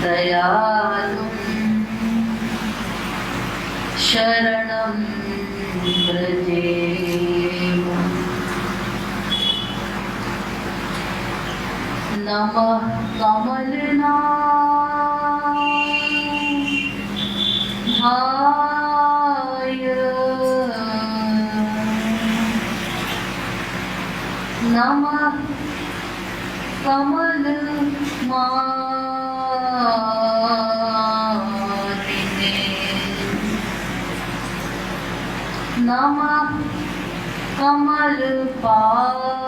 दयालु शरणं व्रजेम। नमः कमलनाथाय नमः कमलमालिने नमः कमलपादाय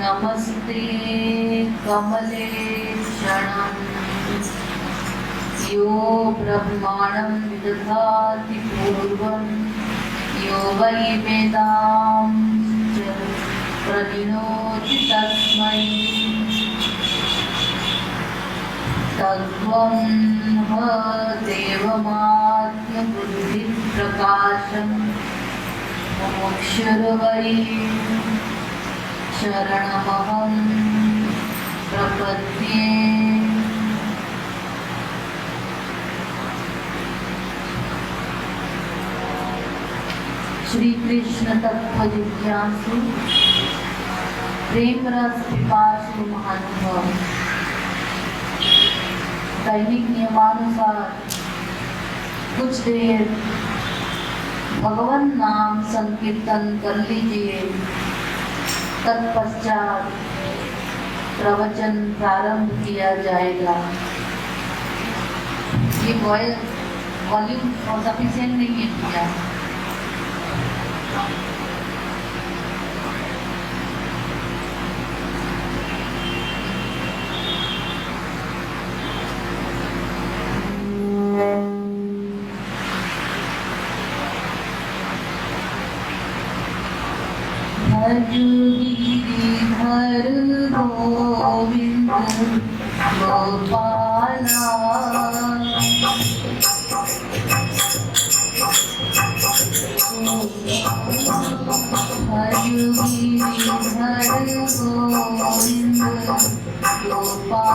नमस्ते कमलेशणम् यो ब्रह्माणं विदधाति पूर्वं यो वै वेदांश्च प्रणिनोति तस्मै तत्त्वं ह देवमात्मबुद्धिप्रकाशं मोक्षर्वै शरणमहं प्रपद्ये। श्री कृष्ण तत्व जिज्ञासु प्रेम रस पिपासु महानुभव दैनिक नियमानुसार कुछ देर भगवान नाम संकीर्तन कर लीजिए। तत्पश्चात प्रवचन प्रारंभ किया जाएगा। ये वॉल्यूम सफिशिएंट नहीं है क्या? गिरिधर गोविंद गोपाला गिरिधर गोविंद गोपाला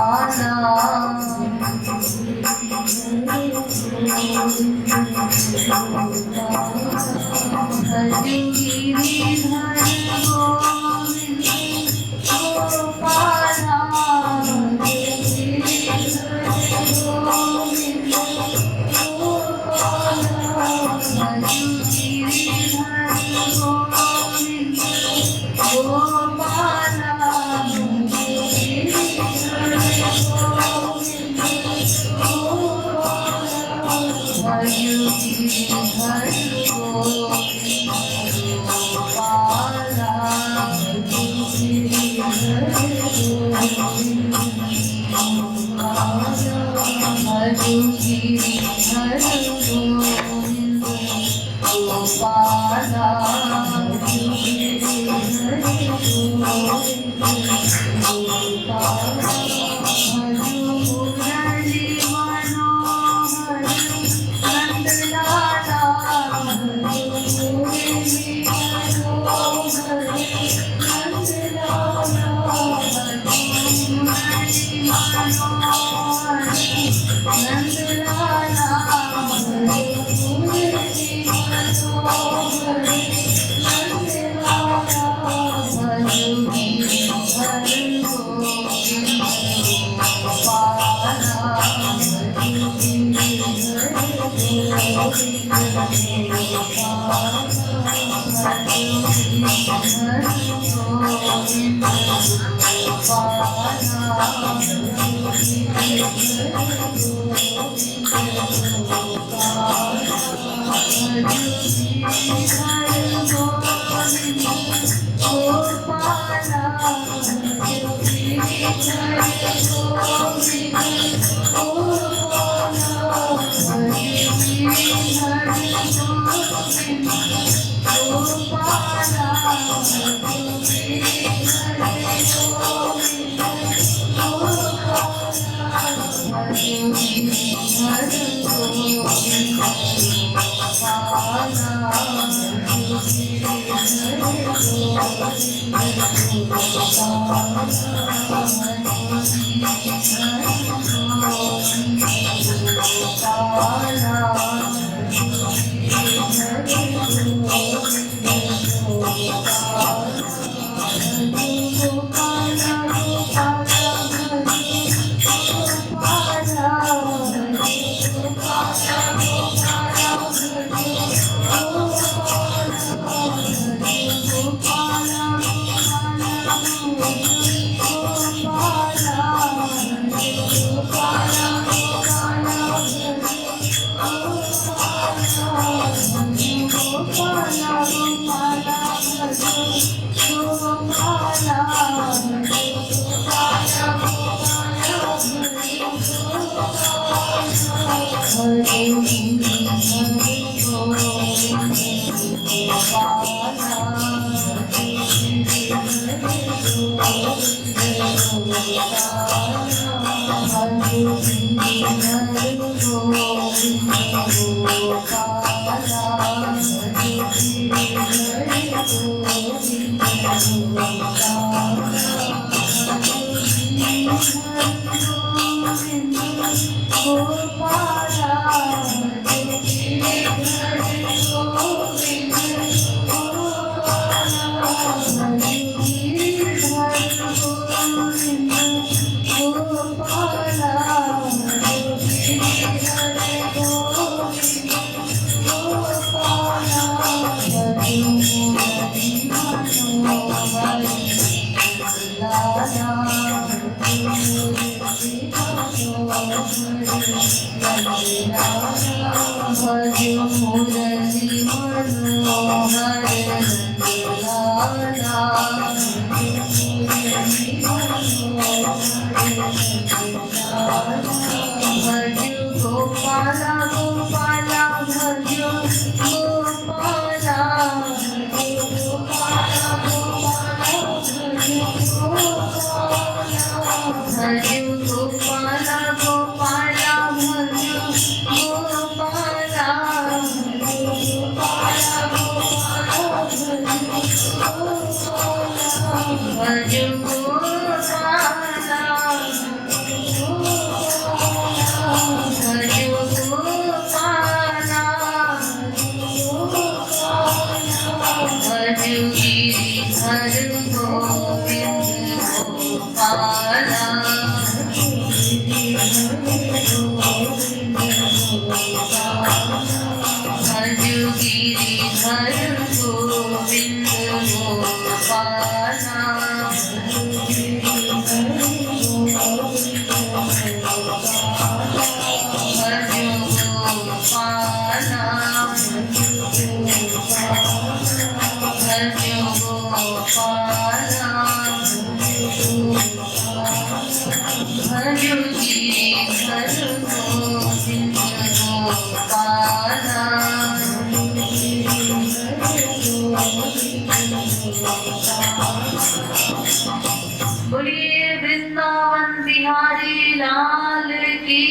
बोलिए वृंदावन बिहारी लाल की,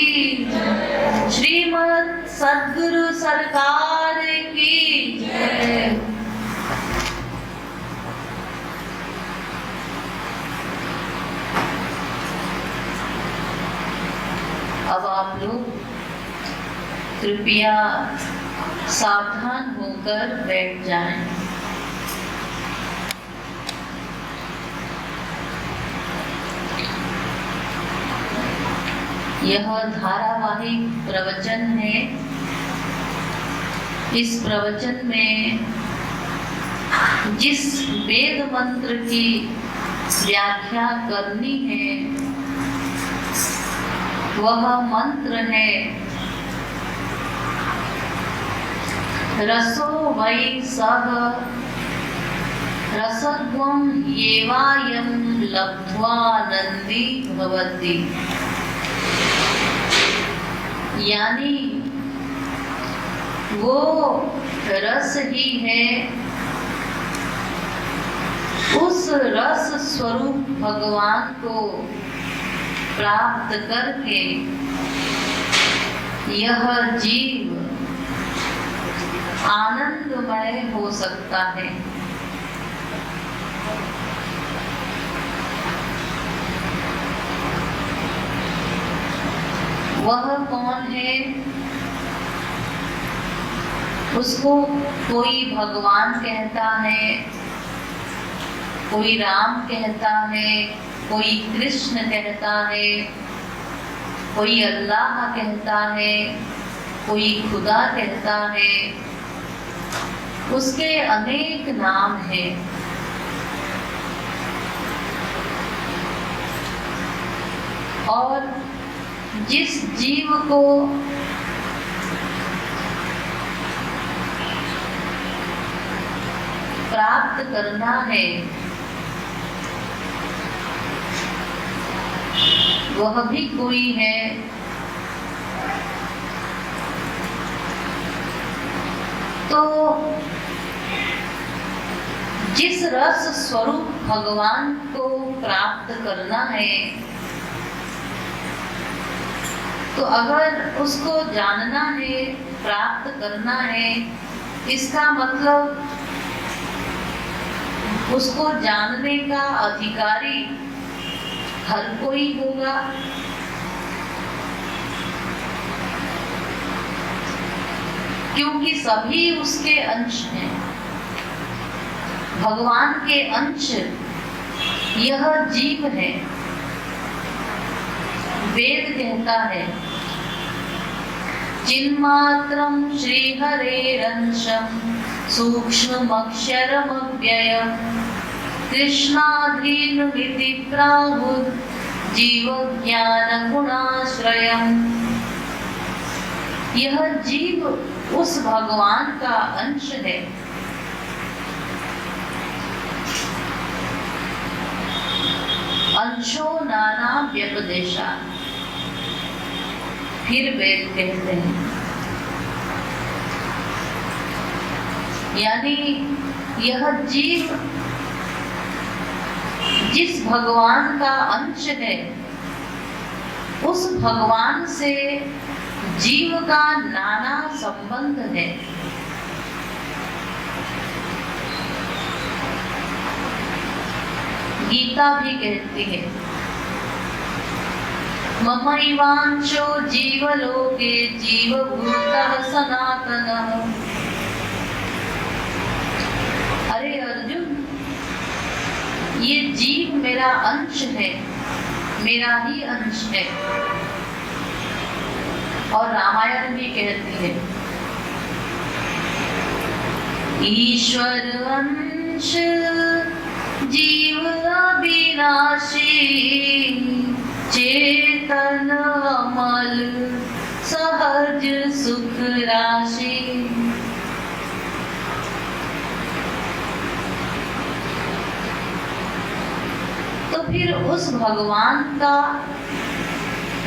श्रीमद् सद्गुरु सरकार की जय। अब आप लोग कृपया सावधान होकर बैठ जाएं। यह धारावाहिक प्रवचन है। इस प्रवचन में जिस वेद मंत्र की व्याख्या करनी है वह मंत्र है रसो वै सः रसत्वं येवायं लब्ध्वा नंदी भवति। यानी वो रस ही है, उस रस स्वरूप भगवान को प्राप्त करके यह जीव आनंदमय हो सकता है। वह कौन है? उसको कोई भगवान कहता है, कोई राम कहता है, कोई कृष्ण कहता है, कोई अल्लाह कहता है, कोई खुदा कहता है। उसके अनेक नाम हैं। और जिस जीव को प्राप्त करना है वह भी कोई है। तो जिस रस स्वरूप भगवान को प्राप्त करना है, तो अगर उसको जानना है, प्राप्त करना है, इसका मतलब उसको जानने का अधिकारी हर कोई होगा। क्योंकि सभी उसके अंश हैं, भगवान के अंश यह जीव है। वेद कहता है चिन्मात्रं श्रीहरेरंशं सूक्ष्ममक्षरमव्ययम् कृष्णाधीनमिति प्राहुः जीवज्ञानगुणाश्रयम्। यह जीव उस भगवान का अंश है। अंशो नाना व्यपदेशा, फिर वेद कहते हैं। यानी यह जीव जिस भगवान का अंश है, उस भगवान से जीव का नाना संबंध है। गीता भी कहती है ममैवांशो जीवलोके जीवभूतः सनातनः। अरे अर्जुन, ये जीव मेरा अंश है, मेरा ही अंश है। और रामायण भी कहती है ईश्वर अंश जीव अविनाशी चेतन अमल सहज सुख राशि। तो फिर उस भगवान का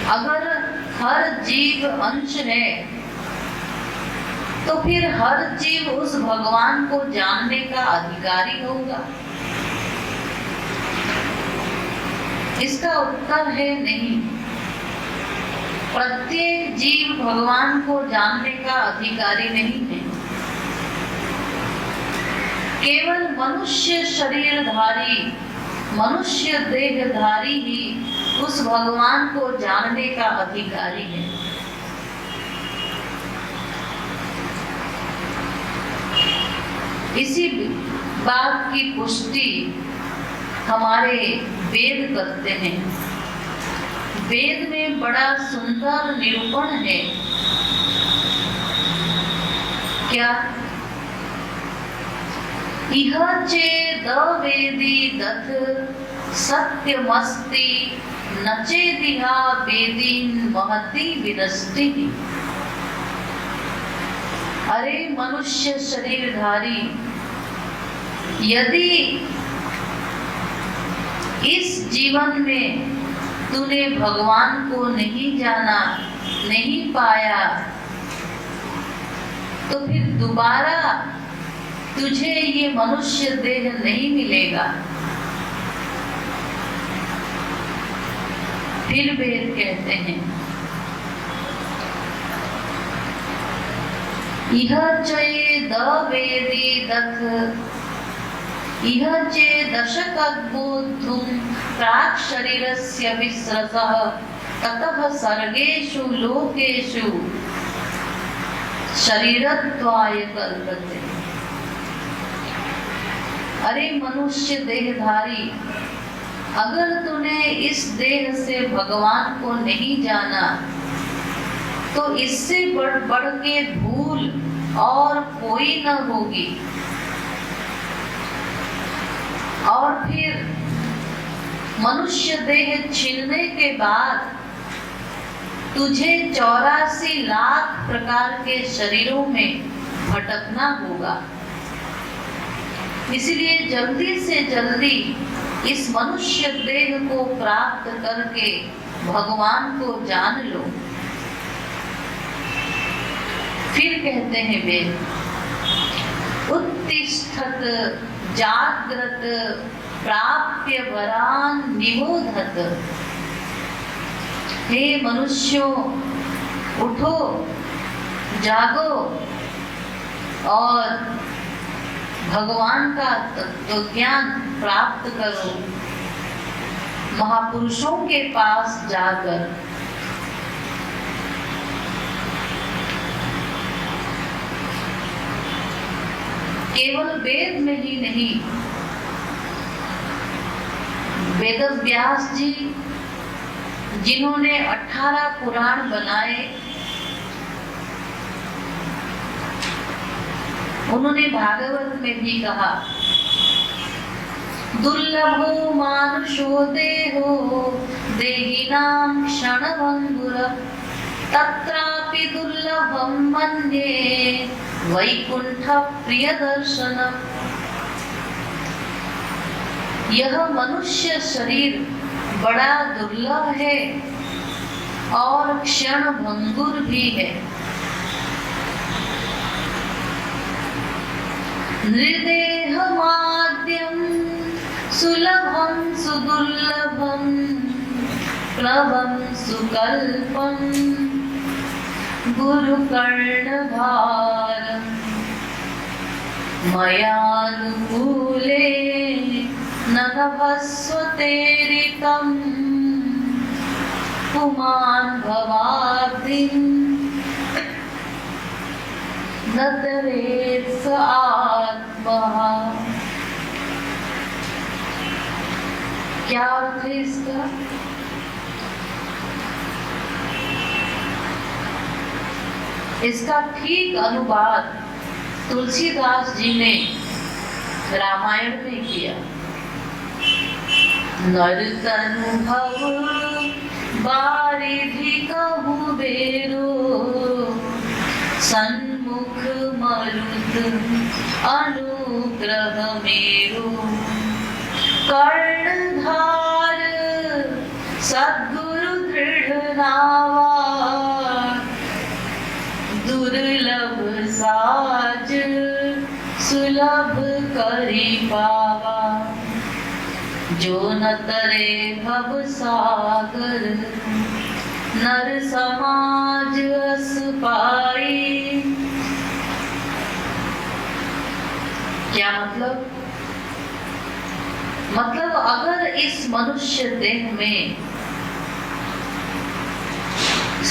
अगर हर जीव अंश है, तो फिर हर जीव उस भगवान को जानने का अधिकारी होगा। इसका उत्तर है नहीं। प्रत्येक जीव भगवान को जानने का अधिकारी नहीं है। केवल मनुष्य शरीरधारी, मनुष्य देहधारी ही उस भगवान को जानने का अधिकारी है। इसी बात की पुष्टि हमारे वेद करते हैं। वेद में बड़ा सुंदर निरूपण है। क्या? इह चेद वेदी दथ सत्यमस्ति न चेदिहा वेदीन महति विनष्टि। अरे मनुष्य शरीरधारी, यदि इस जीवन में तूने भगवान को नहीं जाना, नहीं पाया, तो फिर दोबारा तुझे ये मनुष्य देह नहीं मिलेगा। फिर वेद कहते हैं इह चेद वेदी दथ इह चेदशकद्बोद्धुं प्राक् शरीरस्य विस्रसः ततः सर्गेषु लोकेषु शरीरत्वाय कल्पते। अरे मनुष्य देहधारी, अगर तूने इस देह से भगवान को नहीं जाना तो इससे बढ़ के भूल और कोई न होगी। और फिर मनुष्य देह छीनने के बाद तुझे 84 लाख प्रकार के शरीरों में भटकना होगा। इसलिए जल्दी से जल्दी इस मनुष्य देह को प्राप्त करके भगवान को जान लो। फिर कहते हैं वे, उत्तिष्ठत जाग्रत प्राप्य वरान निबोधत। हे मनुष्यों, उठो, जागो और भगवान का तत्व ज्ञान प्राप्त करो। महापुरुषों के पास जाकर केवल वेद में ही नहीं, वेदव्यास जी जिन्होंने 18 पुराण बनाए, उन्होंने भागवत में भी कहा, दुर्लभो मानुषो देहो देहिनां क्षणभंगुर तत्रापि दुर्लभं मन्ये वैकुंठ प्रियदर्शनम्। यह मनुष्य शरीर बड़ा दुर्लभ है और क्षण भंगुर भी है। नृदेह माद्यम सुलभम सुदुर्लभम प्लवम सुकल्पम गुरु कर्णभार मयानुकूले नभस्वतेरितं पुमान् भवाब्धिं न तरेत् स आत्मः। क्या अर्थ है इसका? इसका ठीक अनुवाद तुलसीदास जी ने रामायण में किया। नरतनु भव बारिधि कहु बेरो सन्मुख मरुत अनुग्रह मेरो कर्णधार सद्गुरु दृढ़ नावा दुर्लभ साज सुलभ करी पावा जो न तरे भव सागर नर समाज अस पाई। क्या मतलब अगर इस मनुष्य देह में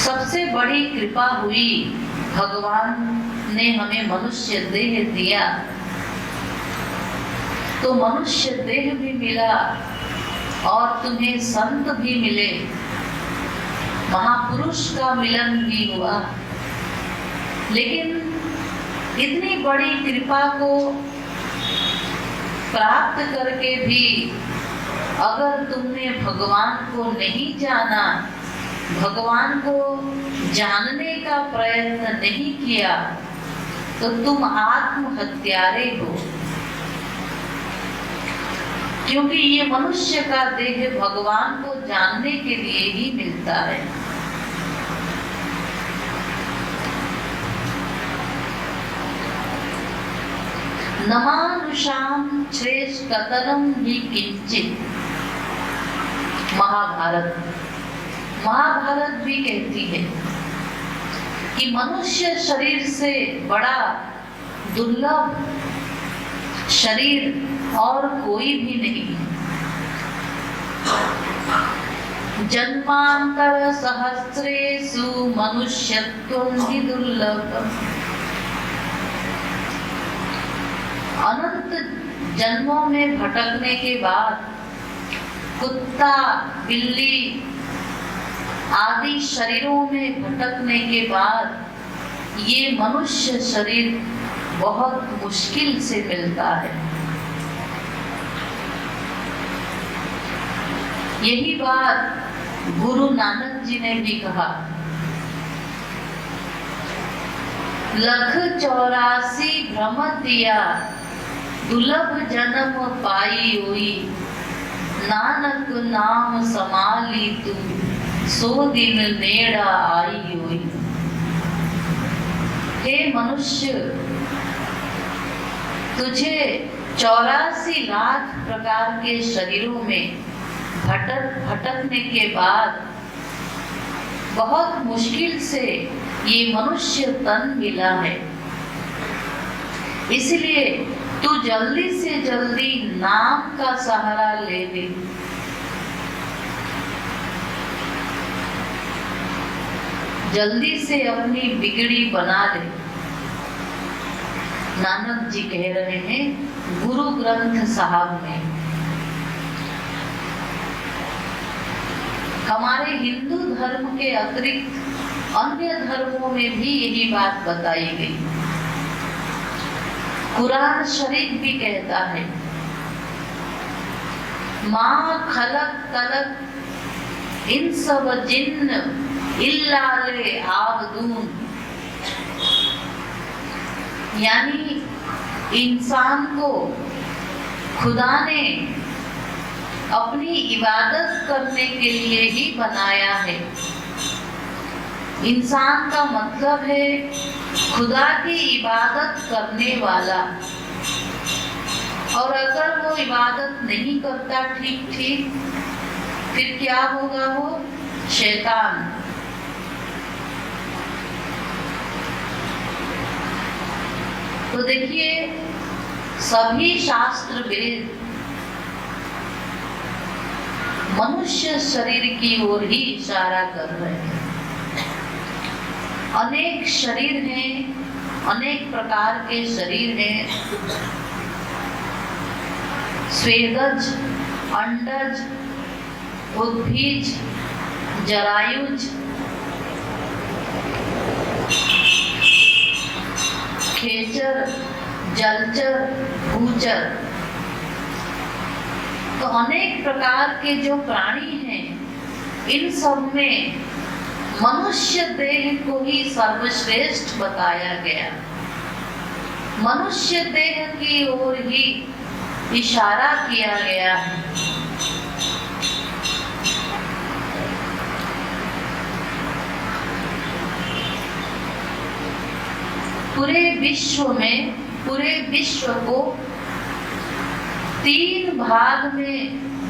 सबसे बड़ी कृपा हुई, भगवान ने हमें मनुष्य देह दिया, तो मनुष्य देह भी मिला और तुम्हें संत भी मिले, महापुरुष का मिलन भी हुआ। लेकिन इतनी बड़ी कृपा को प्राप्त करके भी अगर तुमने भगवान को नहीं जाना, भगवान को जानने का प्रयत्न नहीं किया, तो तुम आत्महत्यारे हो। क्योंकि ये मनुष्य का देह भगवान को जानने के लिए ही मिलता है। नमानुषाम श्रेष्ठतरम ही किंचित। महाभारत भी कहती है, कि मनुष्य शरीर से बड़ा दुर्लभ शरीर और कोई भी नहीं है। जन्मांतर सहस्रेषु मनुष्यत्वं हि दुर्लभम्। अनंत जन्मों में भटकने के बाद कुत्ता, बिल्ली आदि शरीरों में भटकने के बाद ये मनुष्य शरीर बहुत मुश्किल से मिलता है। यही बात गुरु नानक जी ने भी कहा, लख 84 भ्रम दिया दुर्लभ जन्म पाई होई, नानक नाम समाली तू सो दिन नेड़ा आई होई। हे मनुष्य, तुझे 84 लाख प्रकार के शरीरों में भटकने के बाद बहुत मुश्किल से ये मनुष्य तन मिला है। इसलिए तू जल्दी से जल्दी नाम का सहारा ले ले। जल्दी से अपनी बिगड़ी बना ले। नानक जी कह रहे हैं गुरु ग्रंथ साहब में। हमारे हिंदू धर्म के अतिरिक्त अन्य धर्मों में भी यही बात बताई गई। कुरान शरीफ भी कहता है, माँ खलक तलक इन सब जिन्न इल्ला ले आबदून, यानी इंसान को खुदा ने अपनी इबादत करने के लिए ही बनाया है। इंसान का मतलब है खुदा की इबादत करने वाला, और अगर वो इबादत नहीं करता ठीक फिर क्या होगा? वो शैतान। तो देखिए, सभी शास्त्र वेद मनुष्य शरीर की ओर ही इशारा कर रहे हैं। अनेक शरीर हैं, अनेक प्रकार के शरीर हैं। स्वेदज, अंडज, उद्भिज, जरायुज, खेचर, जलचर, भूचर। तो अनेक प्रकार के जो प्राणी हैं, इन सब में मनुष्य देह को ही सर्वश्रेष्ठ बताया गया। मनुष्य देह की ओर ही इशारा किया गया है। पूरे विश्व को 3 भाग में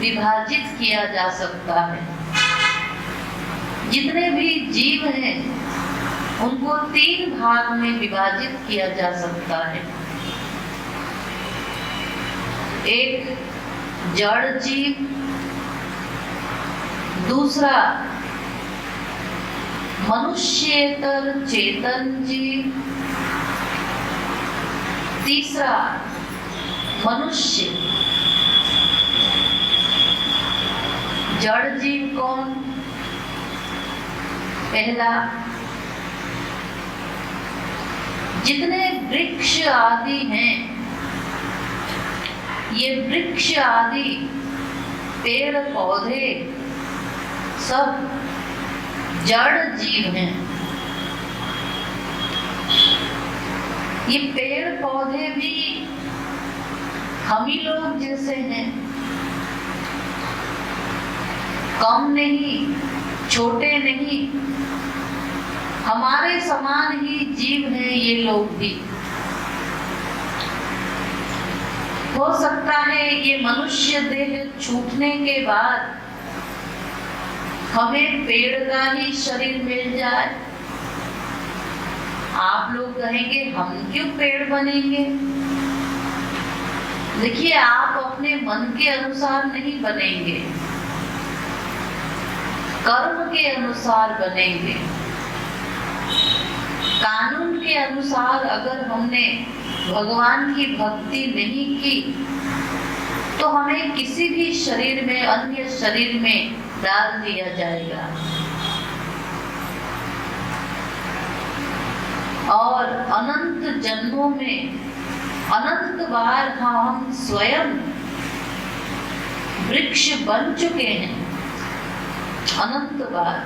विभाजित किया जा सकता है। जितने भी जीव हैं उनको 3 भाग में विभाजित किया जा सकता है। एक जड़ जीव, दूसरा मनुष्येतर चेतन जीव, तीसरा मनुष्य। जड़ जीव कौन? पहला, जितने वृक्ष आदि हैं, ये वृक्ष आदि पेड़ पौधे सब जड़ जीव हैं। ये पेड़ पौधे भी हम ही लोग जैसे हैं, कम नहीं, छोटे नहीं, हमारे समान ही जीव हैं ये लोग भी। हो सकता है ये मनुष्य देह छूटने के बाद हमें पेड़ का ही शरीर मिल जाए, आप लोग कहेंगे हम क्यों पेड़ बनेंगे? देखिए, आप अपने मन के अनुसार नहीं बनेंगे, कर्म के अनुसार बनेंगे। कानून के अनुसार अगर हमने भगवान की भक्ति नहीं की तो हमें किसी भी शरीर में, अन्य शरीर में डाल दिया जाएगा और अनंत जन्मों में अनंत बार हम स्वयं वृक्ष बन चुके हैं, अनंत बार,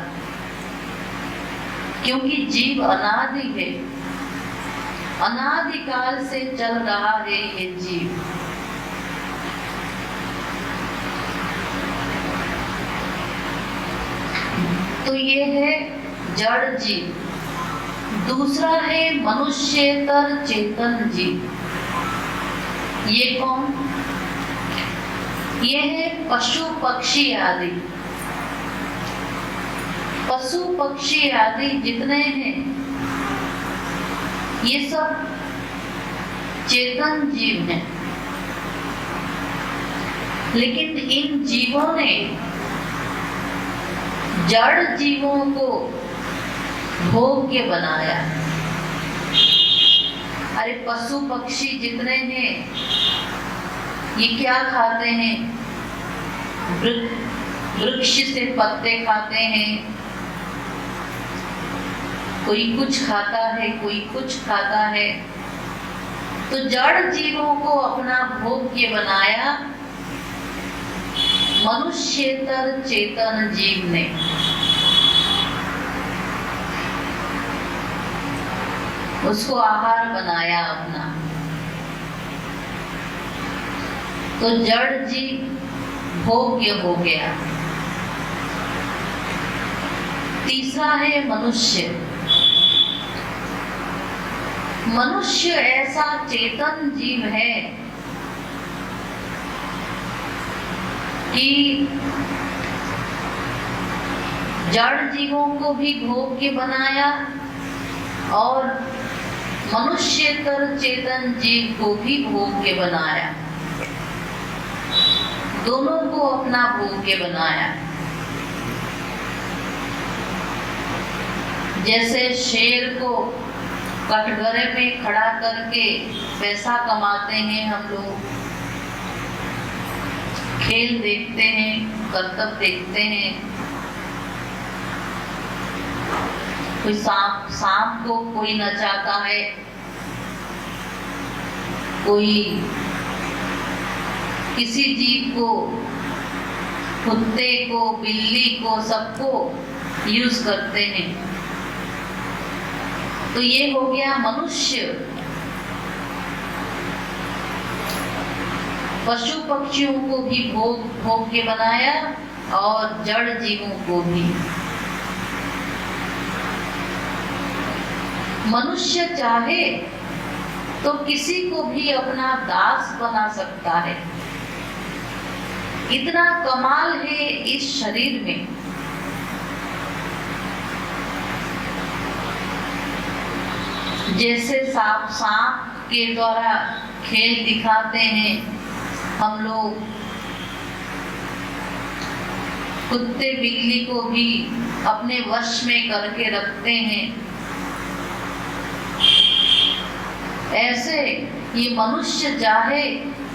क्योंकि जीव अनादि है, अनादिकाल से चल रहा है ये जीव। तो ये है जड़ जीव। दूसरा है मनुष्येतर चेतन जीव। ये कौन? ये है पशु पक्षी आदि। पशु पक्षी आदि जितने हैं ये सब चेतन जीव हैं, लेकिन इन जीवों ने जड़ जीवों को भोग्य बनाया। अरे पशु पक्षी जितने हैं ये क्या खाते हैं? वृक्ष से पत्ते खाते हैं, कोई कुछ खाता है, कोई कुछ खाता है। तो जड़ जीवों को अपना भोग्य बनाया मनुष्येतर चेतन जीव ने। उसको आहार बनाया अपना। तो जड़ जीव भोग्य हो गया। तीसरा है मनुष्य। मनुष्य ऐसा चेतन जीव है कि जड़ जीवों को भी भोग्य बनाया और मनुष्येतर चेतन जीव को भी भोग्य बनाया। दोनों को अपना भोग्य बनाया। जैसे शेर को कटघरे में खड़ा करके पैसा कमाते हैं हम लोग, खेल देखते हैं, करतब देखते हैं। कोई सांप को कोई नचाता है, कोई किसी जीव को, कुत्ते को, बिल्ली को, सबको यूज करते हैं। तो ये हो गया मनुष्य। पशु पक्षियों को भी भोग्य बनाया और जड़ जीवों को भी। मनुष्य चाहे तो किसी को भी अपना दास बना सकता है। इतना कमाल है इस शरीर में। जैसे सांप के द्वारा खेल दिखाते हैं हम लोग, कुत्ते बिल्ली को भी अपने वश में करके रखते हैं, ऐसे ये मनुष्य चाहे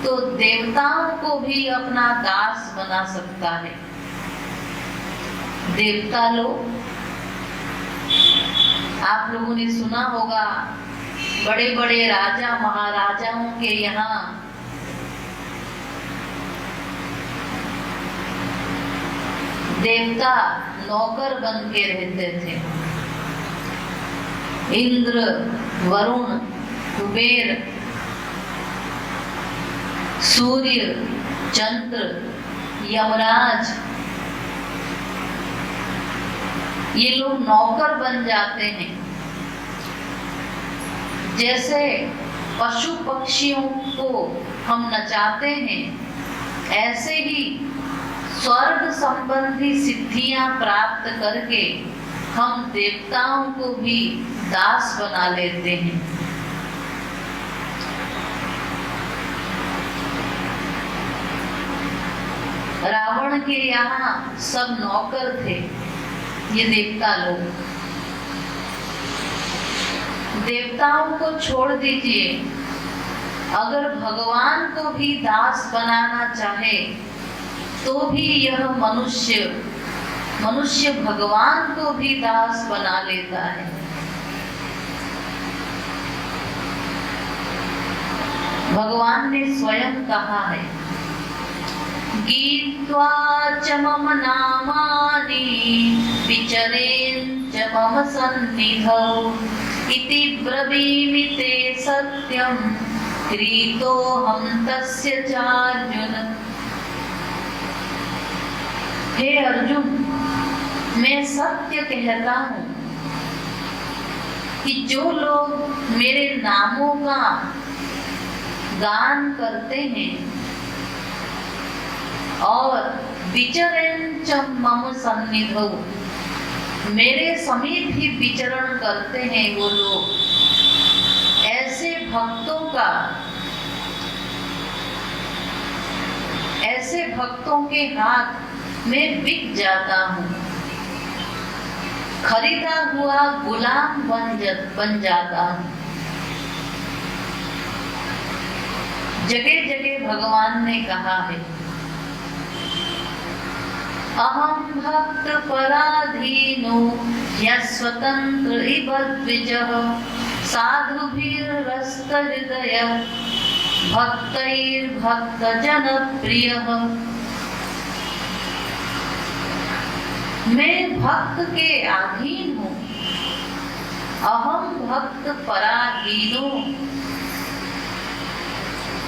तो देवताओं को भी अपना दास बना सकता है। देवता लोग, आप लोगों ने सुना होगा बड़े बड़े राजा महाराजाओं के यहाँ देवता नौकर बन के रहते थे। इंद्र, वरुण, कुबेर, सूर्य, चंद्र, यमराज, ये लोग नौकर बन जाते हैं। जैसे पशु पक्षियों को हम नचाते हैं, ऐसे ही स्वर्ग संबंधी सिद्धियां प्राप्त करके हम देवताओं को भी दास बना लेते हैं। रावण के यहाँ सब नौकर थे, ये देवता लोग। देवताओं को छोड़ दीजिए, अगर भगवान को भी दास बनाना चाहे तो भी यह मनुष्य भगवान को भी दास बना लेता है। भगवान ने स्वयं कहा है, गीत्वा च मम नामानि विचरेन् च मम सन्निधौ इति ब्रवीमि ते सत्यं क्रीतोऽहं तस्य चार्जुन। हे अर्जुन, मैं सत्य कहता हूँ कि जो लोग मेरे नामों का गान करते हैं और विचरेन् च मम सन्निधौ, मेरे समीप ही विचरण करते हैं वो लोग, ऐसे भक्तों के हाथ में बिक जाता हूँ, खरीदा हुआ गुलाम बन जाता हूँ। जगह जगह भगवान ने कहा है, अहम भक्त पराधीनो यस्वतंत्र इव द्विजः साधुभिर्हस्त हृदय भक्तैर्भक्त जनप्रियः। मैं भक्त के अधीन हूँ, अहम भक्त पराधीनो,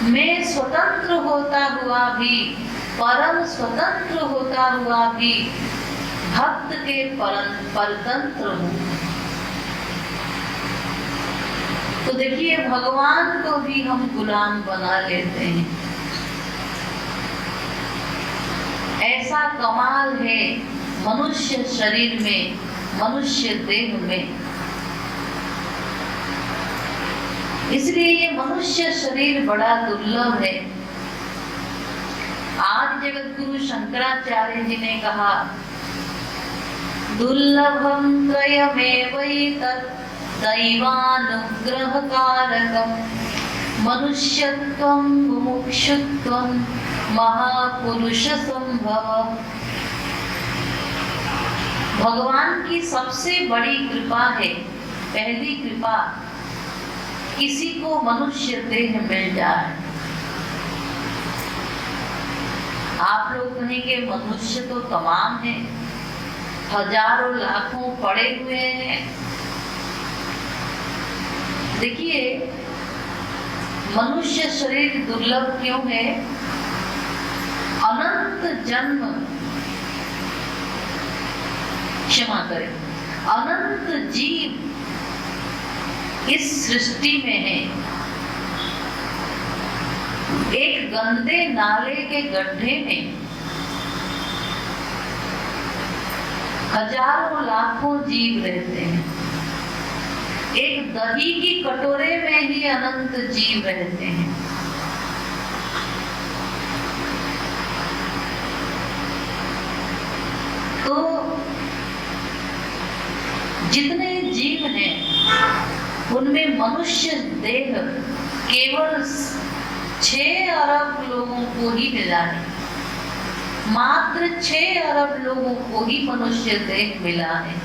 मैं स्वतंत्र होता हुआ भी, परम स्वतंत्र होता हुआ भी भक्त के परतंत्र हूँ। तो देखिए, भगवान को भी हम गुलाम बना लेते हैं। ऐसा कमाल है मनुष्य शरीर में, मनुष्य देह में। इसलिए ये मनुष्य शरीर बड़ा दुर्लभ है। आज जगत गुरु शंकराचार्य जी ने कहा, दुर्लभम त्रयमेवैतत् दैवानुग्रह कारकम मनुष्यत्वं मुमुक्षुत्वं महापुरुष संभव। भगवान की सबसे बड़ी कृपा है, पहली कृपा, किसी को मनुष्य देह मिल जाए। आप लोग कहेंगे मनुष्य तो तमाम है, हजारों लाखों पड़े हुए हैं। देखिए, मनुष्य शरीर दुर्लभ क्यों है? अनंत जन्म, क्षमा करें, अनंत जीव इस सृष्टि में है। एक गंदे नाले के गड्ढे में हजारों लाखों जीव रहते हैं। एक दही की कटोरे में ही अनंत जीव रहते हैं। तो जितने जीव हैं उनमें मनुष्य देह केवल 6 अरब लोगों को ही मिला है। मात्र 6 अरब लोगों को ही मनुष्य देह मिला है।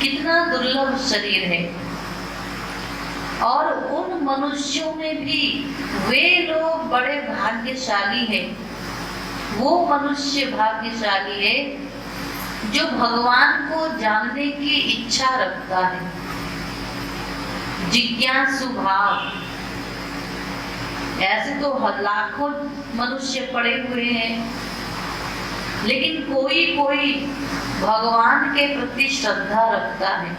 कितना दुर्लभ शरीर है। और उन मनुष्यों में भी वे लोग बड़े भाग्यशाली हैं। वो मनुष्य भाग्यशाली है जो भगवान को जानने की इच्छा रखता है, जिज्ञासु भाव। ऐसे तो लाखों मनुष्य पड़े हुए हैं, लेकिन कोई कोई भगवान के प्रति श्रद्धा रखता है,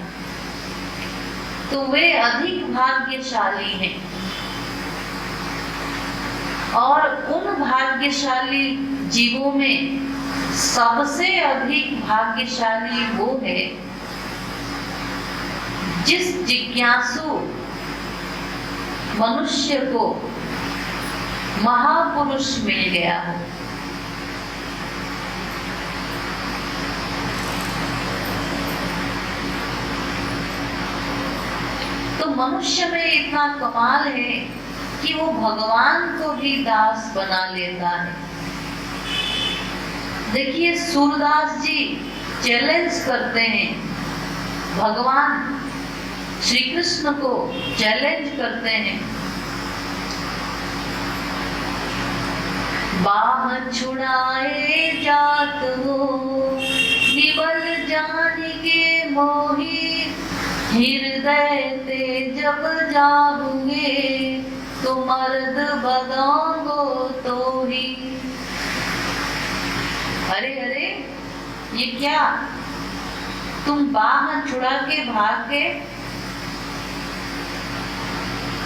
तो वे अधिक भाग्यशाली हैं। और उन भाग्यशाली जीवों में सबसे अधिक भाग्यशाली वो है जिस जिज्ञासु मनुष्य को महापुरुष मिल गया हो, तो मनुष्य में इतना कमाल है कि वो भगवान को भी दास बना लेता है। देखिए सूरदास जी चैलेंज करते हैं, भगवान श्री कृष्ण को चैलेंज करते हैं, बाह छुड़ाए जात हो निबल जान के मोही, हृदय ते जब जाओगे तो मर्द बदांगो तो ही। अरे अरे ये क्या, तुम बाह छुड़ा के भाग गए,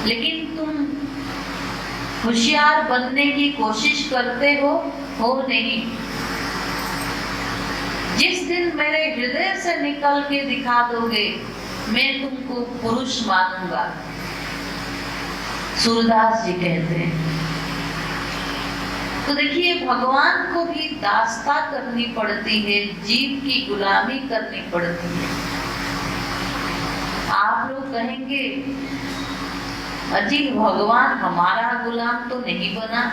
लेकिन तुम होशियार बनने की कोशिश करते हो नहीं। जिस दिन मेरे हृदय से निकल के दिखा दोगे, मैं तुमको पुरुष मानूंगा। सूरदास जी कहते हैं। तो देखिए भगवान को भी दास्ता करनी पड़ती है, जीव की गुलामी करनी पड़ती है। आप लोग कहेंगे अजी भगवान हमारा गुलाम तो नहीं बना,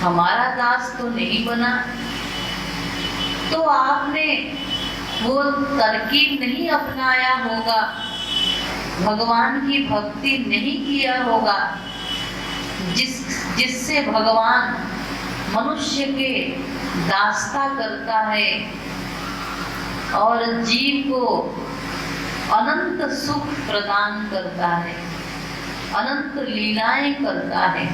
हमारा दास तो नहीं बना, तो आपने वो तरकीब नहीं अपनाया होगा, भगवान की भक्ति नहीं किया होगा, जिससे भगवान मनुष्य के दास्ता करता है और जीव को अनंत सुख प्रदान करता है, अनंत लीलाएं करता है।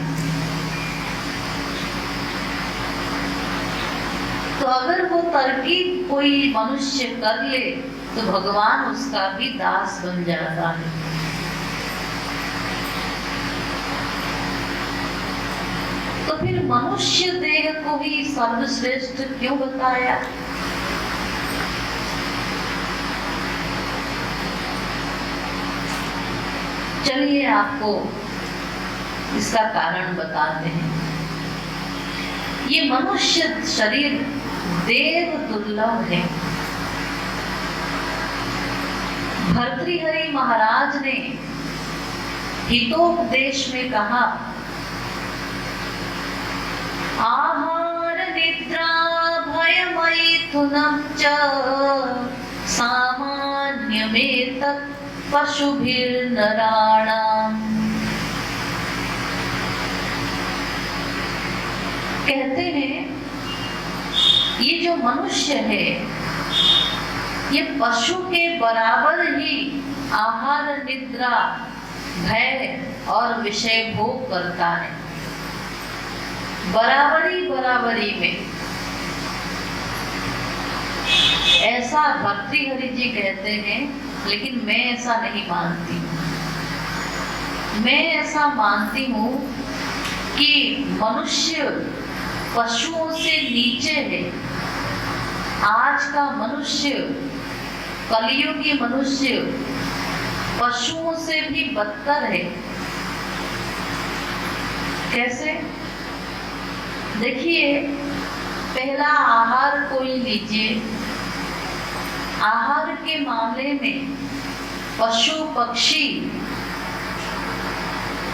तो अगर वो तरकीब कोई मनुष्य कर ले तो भगवान उसका भी दास बन जाता है। तो फिर मनुष्य देह को ही सर्वश्रेष्ठ क्यों बताया? चलिए आपको इसका कारण बताते हैं। ये मनुष्य शरीर देव दुर्लभ है। भर्तृहरि महाराज ने हितोपदेश में कहा, आहार निद्रा भय मैथुनम च सामान्यमेतत् पशुभिर्नराणाम्। कहते हैं ये जो मनुष्य है ये पशु के बराबर ही आहार निद्रा भय और विषय भोग करता है, बराबरी में। ऐसा भर्तृहरि जी कहते हैं, लेकिन मैं ऐसा नहीं मानती। मैं ऐसा मानती हूँ कि मनुष्य पशुओं से नीचे है। आज का मनुष्य, कलियुगी मनुष्य पशुओं से भी बदतर है। कैसे? देखिए, पहला आहार कोई लीजिए, आहार के मामले में पशु पक्षी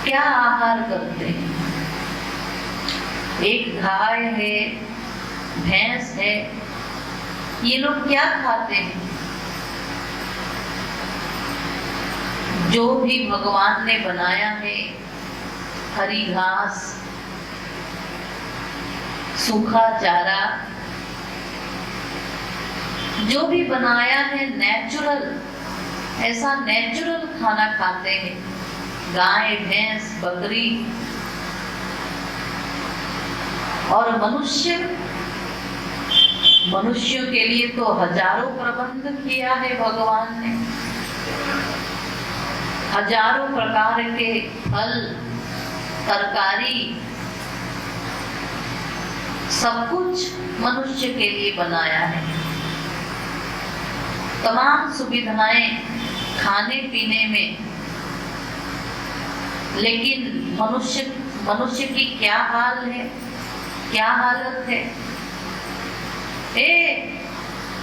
क्या आहार करते हैं? एक गाय है, भैंस है, ये लोग क्या खाते हैं? जो भी भगवान ने बनाया है, हरी घास, सूखा चारा, जो भी बनाया है नेचुरल, ऐसा नेचुरल खाना खाते हैं। गाय, भैंस, बकरी। और मनुष्यों के लिए तो हजारों प्रबंध किया है भगवान ने। हजारों प्रकार के फल, तरकारी, सब कुछ मनुष्य के लिए बनाया है। तमाम सुविधाएं खाने पीने में, लेकिन मनुष्य की क्या हाल है, क्या हालत है।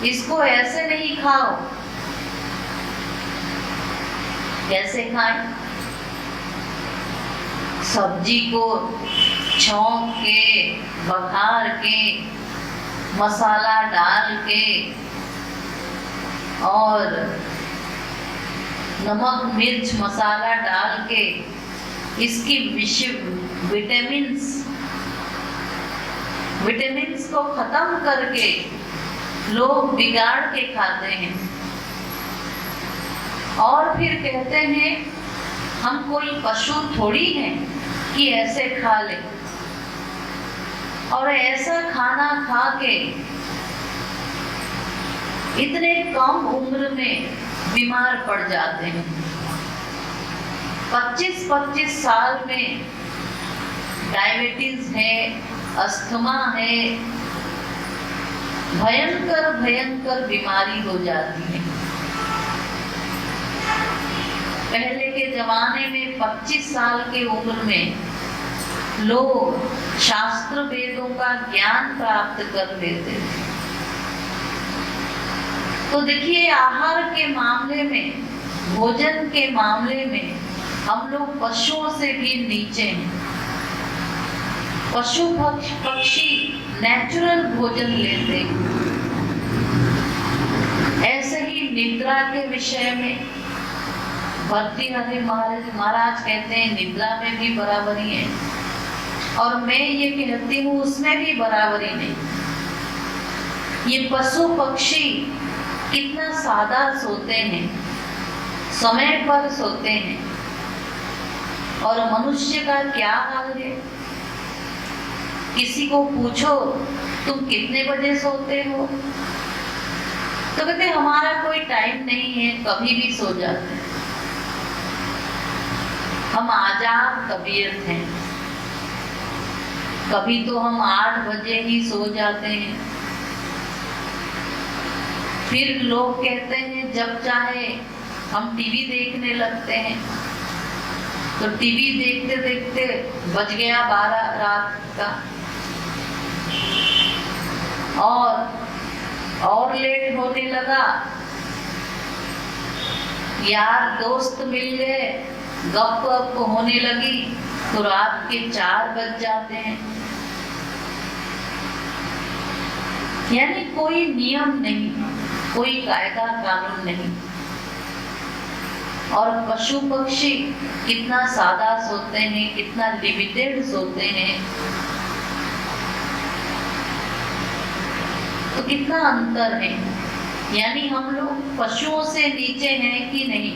इसको ऐसे नहीं खाओ, कैसे खाएं? सब्जी को छौंक के, बघार के, मसाला डाल के और नमक मिर्च मसाला डाल के इसकी विटामिन्स को खत्म करके लोग बिगाड़ के खाते हैं और फिर कहते हैं हम कोई पशु थोड़ी हैं कि ऐसे खा ले। और ऐसा खाना खा के इतने कम उम्र में बीमार पड़ जाते हैं। 25-25 साल में डायबिटीज है, अस्थमा है, भयंकर बीमारी हो जाती है। पहले के जमाने में 25 साल के उम्र में लोग शास्त्र वेदों का ज्ञान प्राप्त कर लेते थे। तो देखिए, आहार के मामले में, भोजन के मामले में हम लोग पशुओं से भी नीचे हैं। पशु पक्षी नेचुरल भोजन लेते हैं। ऐसे ही निद्रा के विषय में भर्तृहरि महाराज कहते हैं निद्रा में भी बराबरी है, और मैं ये कहती हूँ उसमें भी बराबरी नहीं। ये पशु पक्षी कितना सादा सोते हैं, समय पर सोते हैं, और मनुष्य का क्या हाल है। किसी को पूछो तुम कितने बजे सोते हो, तो कहते हमारा कोई टाइम नहीं है, कभी भी सो जाते हैं, हम आजाद तबीयत हैं। कभी तो हम 8 बजे ही सो जाते हैं। फिर लोग कहते हैं जब चाहे हम टीवी देखने लगते हैं, तो टीवी देखते देखते बज गया 12 रात का, और लेट होने लगा। यार दोस्त मिल गए, गप होने लगी, तो रात के 4 बज जाते हैं। यानी कोई नियम नहीं, कोई कायदा कानून नहीं। और पशु पक्षी कितना सादा सोते हैं, कितना लिमिटेड सोते हैं, तो कितना अंतर है। यानी हम लोग पशुओं से नीचे हैं कि नहीं।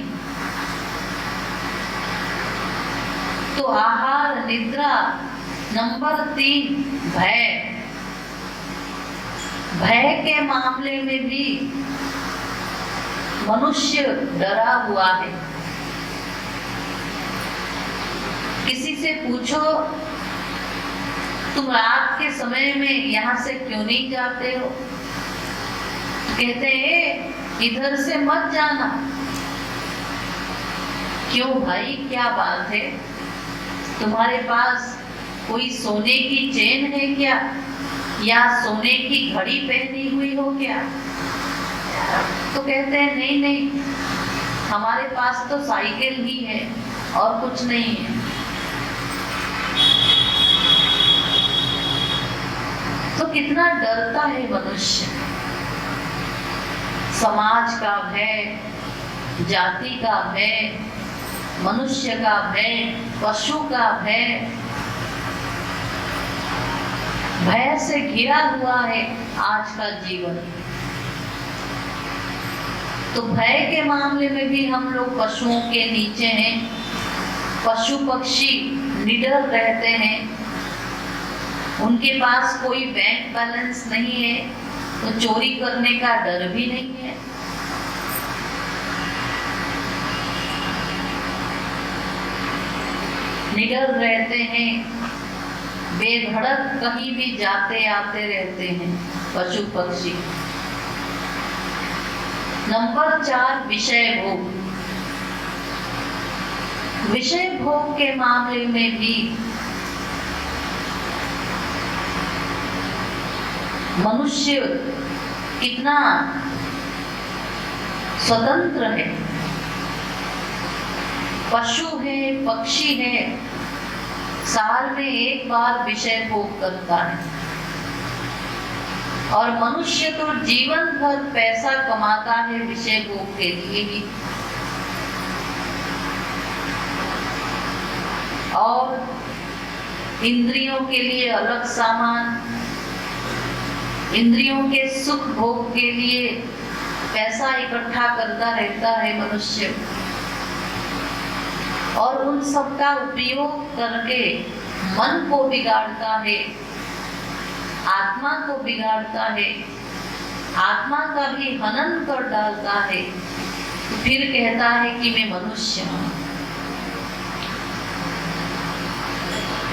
तो आहार, निद्रा। नंबर 3 भय के मामले में भी मनुष्य डरा हुआ है। किसी से पूछो तुम रात के समय में यहाँ से क्यों नहीं जाते हो, कहते हैं इधर से मत जाना। क्यों भाई, क्या बात है, तुम्हारे पास कोई सोने की चेन है क्या, या सोने की घड़ी पहनी हुई हो क्या? तो कहते हैं नहीं, हमारे पास तो साइकिल ही है और कुछ नहीं है। तो कितना डरता है मनुष्य। समाज का भय, जाति का भय, मनुष्य का भय, पशु का भय, भय से घिरा हुआ है आज का जीवन। तो भय के मामले में भी हम लोग पशुओं के नीचे हैं। पशु पक्षी निडर रहते हैं, उनके पास कोई बैंक बैलेंस नहीं है, तो चोरी करने का डर भी नहीं है। निडर रहते हैं, बेधड़क कहीं भी जाते आते रहते हैं पशु पक्षी। नंबर 4 विषय भोग। विषय भोग के मामले में भी मनुष्य कितना स्वतंत्र है। पशु है, पक्षी है, साल में एक बार विषय भोग करता है, और मनुष्य तो जीवन भर पैसा कमाता है विषय भोग के लिए ही। और इंद्रियों के लिए अलग सामान, इंद्रियों के सुख भोग के लिए पैसा इकट्ठा करता रहता है मनुष्य, और उन सब का उपयोग करके मन को बिगाड़ता है, आत्मा को बिगाड़ता है, आत्मा का भी हनन कर डालता है, फिर कहता है कि मैं मनुष्य हूं।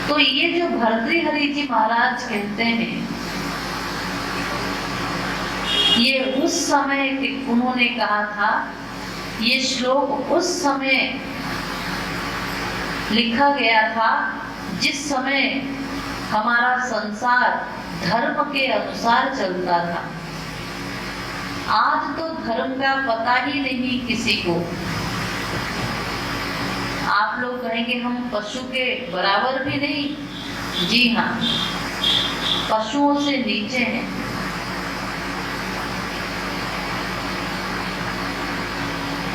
तो ये जो भर्तृहरि जी महाराज कहते हैं, ये उस समय उन्होंने कहा था, ये श्लोक उस समय लिखा गया था जिस समय हमारा संसार धर्म के अनुसार चलता था। आज तो धर्म का पता ही नहीं किसी को। आप लोग कहेंगे हम पशु के बराबर भी नहीं। जी हाँ, पशुओं से नीचे हैं।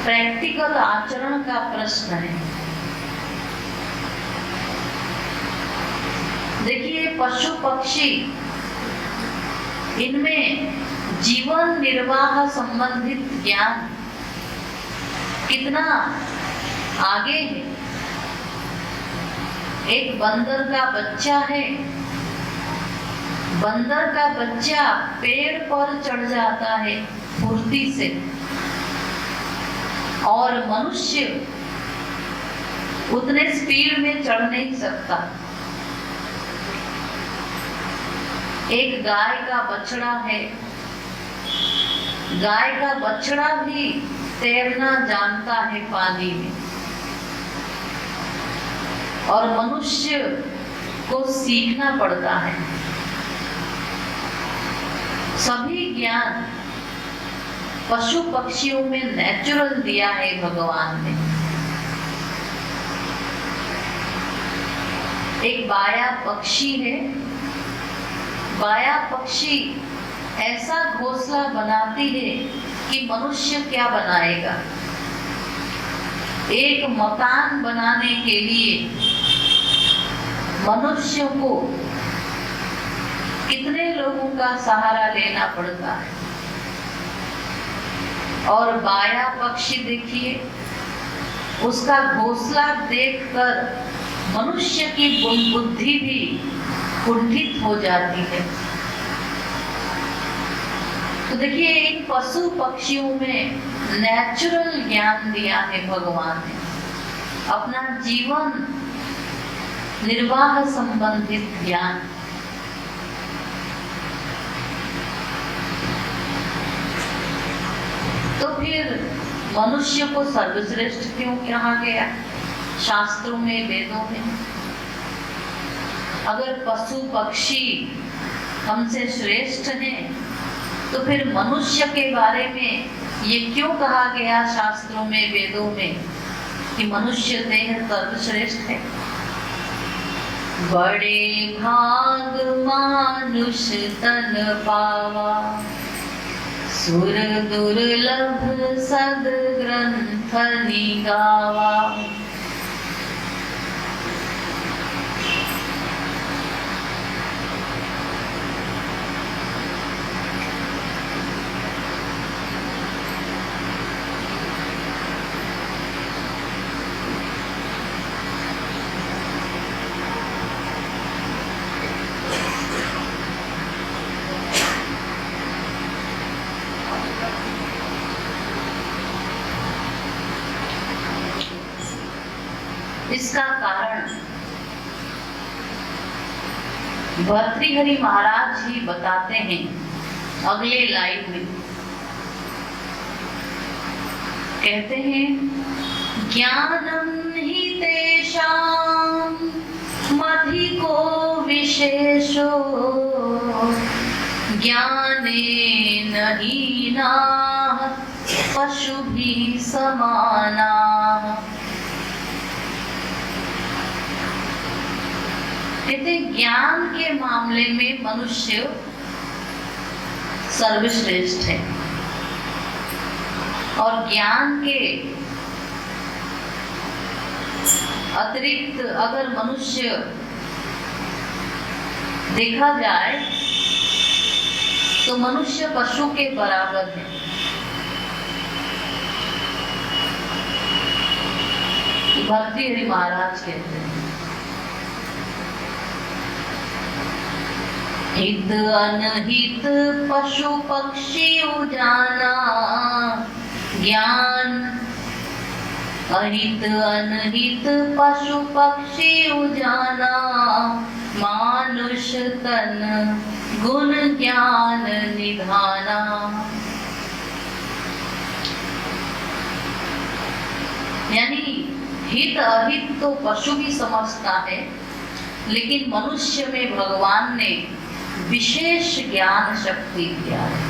प्रैक्टिकल आचरण का प्रश्न है। देखिए, पशु पक्षी, इनमें जीवन निर्वाह संबंधित ज्ञान कितना आगे है। एक बंदर का बच्चा है, बंदर का बच्चा पेड़ पर चढ़ जाता है फुर्ती से, और मनुष्य उतने स्पीड में चढ़ नहीं सकता। एक गाय का बछड़ा है, गाय का बछड़ा भी तैरना जानता है पानी में, और मनुष्य को सीखना पड़ता है। सभी ज्ञान पशु पक्षियों में नेचुरल दिया है भगवान ने। एक बाया पक्षी है, बाया पक्षी ऐसा घोंसला बनाती है कि मनुष्य क्या बनाएगा। एक मकान बनाने के लिए मनुष्य को कितने लोगों का सहारा लेना पड़ता है। और बाया पक्षी देखिए, उसका घोंसला देखकर मनुष्य की बुद्धि भी कुंठित हो जाती है। तो देखिए, इन पशु पक्षियों में नेचुरल ज्ञान दिया है भगवान ने, अपना जीवन निर्वाह संबंधित ज्ञान। तो फिर मनुष्य को सर्वश्रेष्ठ क्यों कहा गया शास्त्रों में, वेदों में? अगर पशु पक्षी हमसे श्रेष्ठ हैं, तो फिर मनुष्य के बारे में ये क्यों कहा गया शास्त्रों में, वेदों में, कि मनुष्य देह सर्वश्रेष्ठ है? बड़े भाग मानुष तन पावा, सुर दुर्लभ सद ग्रंथ निगावा। इसका कारण भर्तृहरि महाराज ही बताते हैं अगले लाइन में। कहते हैं, ज्ञानम ही ते विशेषो ज्ञानेन हीनाः पशुभिः समानाः। कहते ज्ञान के मामले में मनुष्य सर्वश्रेष्ठ है, और ज्ञान के अतिरिक्त अगर मनुष्य देखा जाए तो मनुष्य पशु के बराबर है। भर्तृहरि महाराज कहते हैं, हित अनहित पशु पक्षी उजाना, ज्ञान अहित अनहित पशु पक्षी उजाना, मानुष तन गुण ज्ञान निधाना। यानी हित अहित तो पशु भी समझता है, लेकिन मनुष्य में भगवान ने विशेष ज्ञान शक्ति दिया है।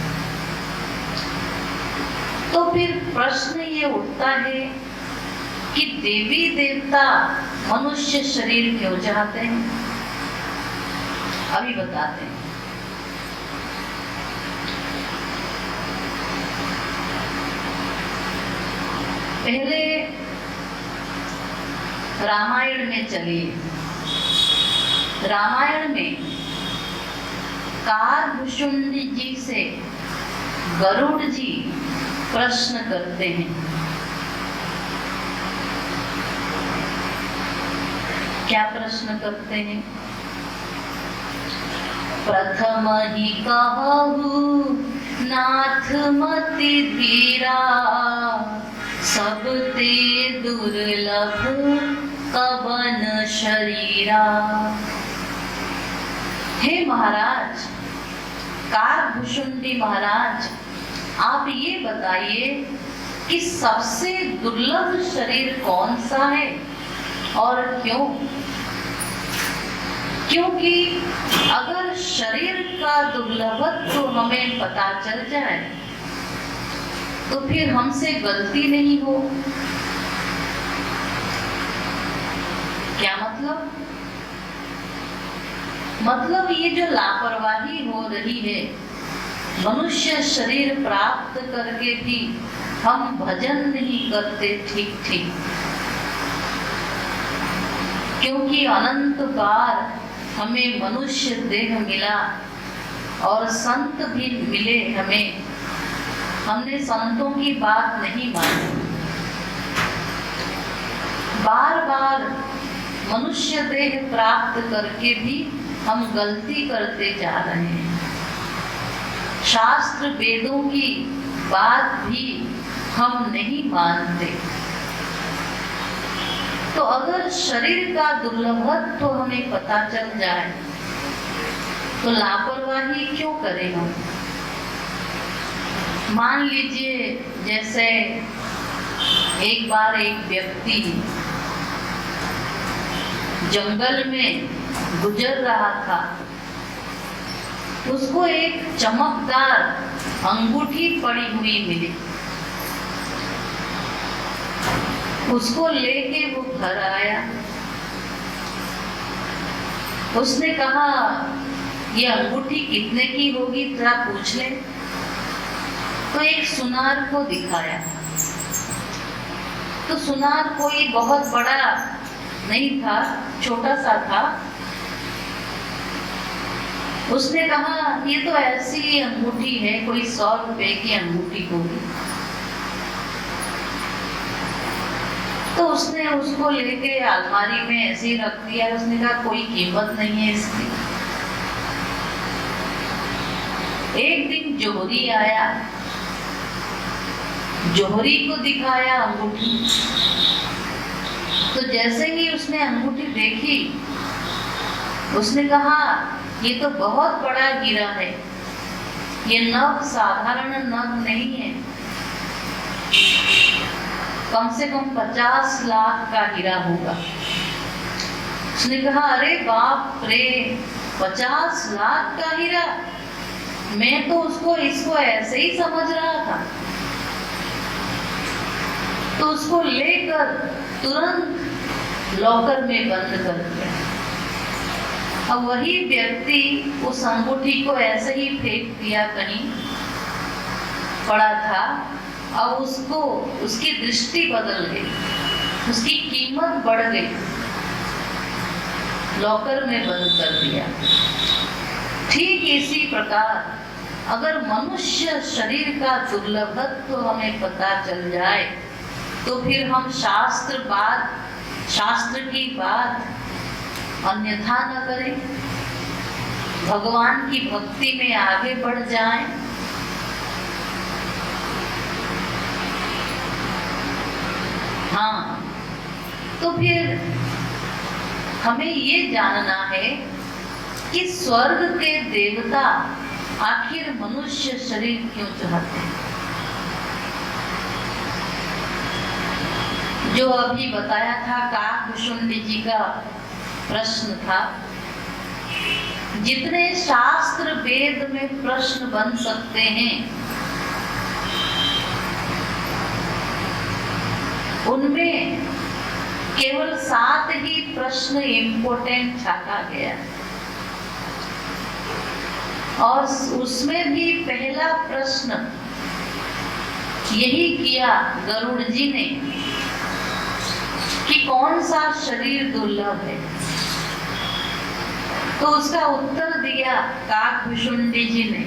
तो फिर प्रश्न ये उठता है कि देवी देवता मनुष्य शरीर क्यों चाहते हैं? अभी बताते हैं। पहले रामायण में चलिए। रामायण में कारभुषुंडी जी से गरुड़ जी प्रश्न करते हैं। क्या प्रश्न करते हैं? प्रथम ही कहु नाथ मति धीरा, सब ते दुर्लभ कवन शरीरा। हे महाराज, कारभुषुंडी महाराज, आप ये बताइए कि सबसे दुर्लभ शरीर कौन सा है और क्यों? क्योंकि अगर शरीर का दुर्लभत्व हमें पता चल जाए तो फिर हमसे गलती नहीं हो। क्या मतलब? मतलब ये जो लापरवाही हो रही है, मनुष्य शरीर प्राप्त करके भी हम भजन नहीं करते ठीक ठीक, क्योंकि अनंत बार हमें मनुष्य देह मिला और संत भी मिले हमें, हमने संतों की बात नहीं मानी। बार बार मनुष्य देह प्राप्त करके भी हम गलती करते जा रहे हैं। शास्त्र वेदों की बात भी हम नहीं मानते। तो अगर शरीर का दुर्लभत्व तो हमें पता चल जाए तो लापरवाही क्यों करें हम? मान लीजिए जैसे एक बार एक व्यक्ति जंगल में गुजर रहा था, उसको एक चमकदार अंगूठी पड़ी हुई मिली। उसको लेके वो घर आया। उसने कहा ये अंगूठी कितने की होगी, जरा पूछ ले। तो एक सुनार को दिखाया। तो सुनार कोई बहुत बड़ा नहीं था, छोटा सा था। उसने कहा ये तो ऐसी अंगूठी है, कोई 100 रुपए की अंगूठी होगी। तो उसने उसको लेके अलमारी में ऐसे ही रख दिया। उसने कहा कोई कीमत नहीं है इसकी। एक दिन जोहरी आया, जोहरी को दिखाया अंगूठी। तो जैसे ही उसने अंगूठी देखी, उसने कहा ये तो बहुत बड़ा हीरा है, ये नग साधारण नग नहीं है, कम से कम 50 लाख का हीरा होगा। उसने कहा अरे बाप रे, 50 लाख का हीरा, मैं तो इसको ऐसे ही समझ रहा था। तो उसको लेकर तुरंत लॉकर में बंद कर दिया। अब वही व्यक्ति उस अंगूठी को ऐसे ही फेंक दिया, कहीं पड़ा था। अब उसकी दृष्टि बदल गई, उसकी कीमत बढ़ गई, लॉकर में बंद कर दिया। ठीक इसी प्रकार अगर मनुष्य शरीर का दुर्लभत्व हमें पता चल जाए तो फिर हम शास्त्र की बात अन्यथा न करें, भगवान की भक्ति में आगे बढ़ जाएं। हाँ, तो फिर हमें ये जानना है कि स्वर्ग के देवता आखिर मनुष्य शरीर क्यों चाहते हैं। जो अभी बताया था, काकभूषुंडी जी का प्रश्न था, जितने शास्त्र वेद में प्रश्न बन सकते हैं उनमें केवल 7 ही प्रश्न इम्पोर्टेंट छाटा गया, और उसमें भी पहला प्रश्न यही किया गरुड़ जी ने कि कौन सा शरीर दुर्लभ है। तो उसका उत्तर दिया काकभूषुंडी जी ने,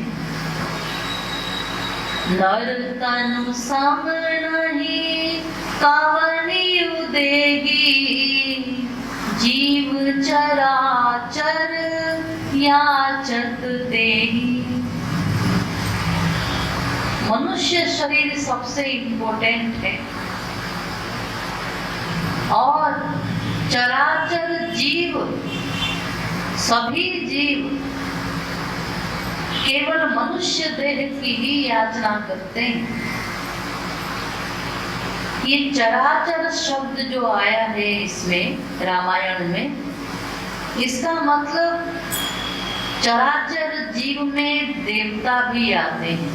नर तनु सम नहीं कावनी उदेगी, जीव चराचर याचत तेहि। मनुष्य शरीर सबसे इम्पोर्टेंट है, और चराचर जीव, सभी जीव केवल मनुष्य देह की ही याचना करते हैं। ये चराचर शब्द जो आया है इसमें रामायण में, इसका मतलब चराचर जीव में देवता भी आते हैं।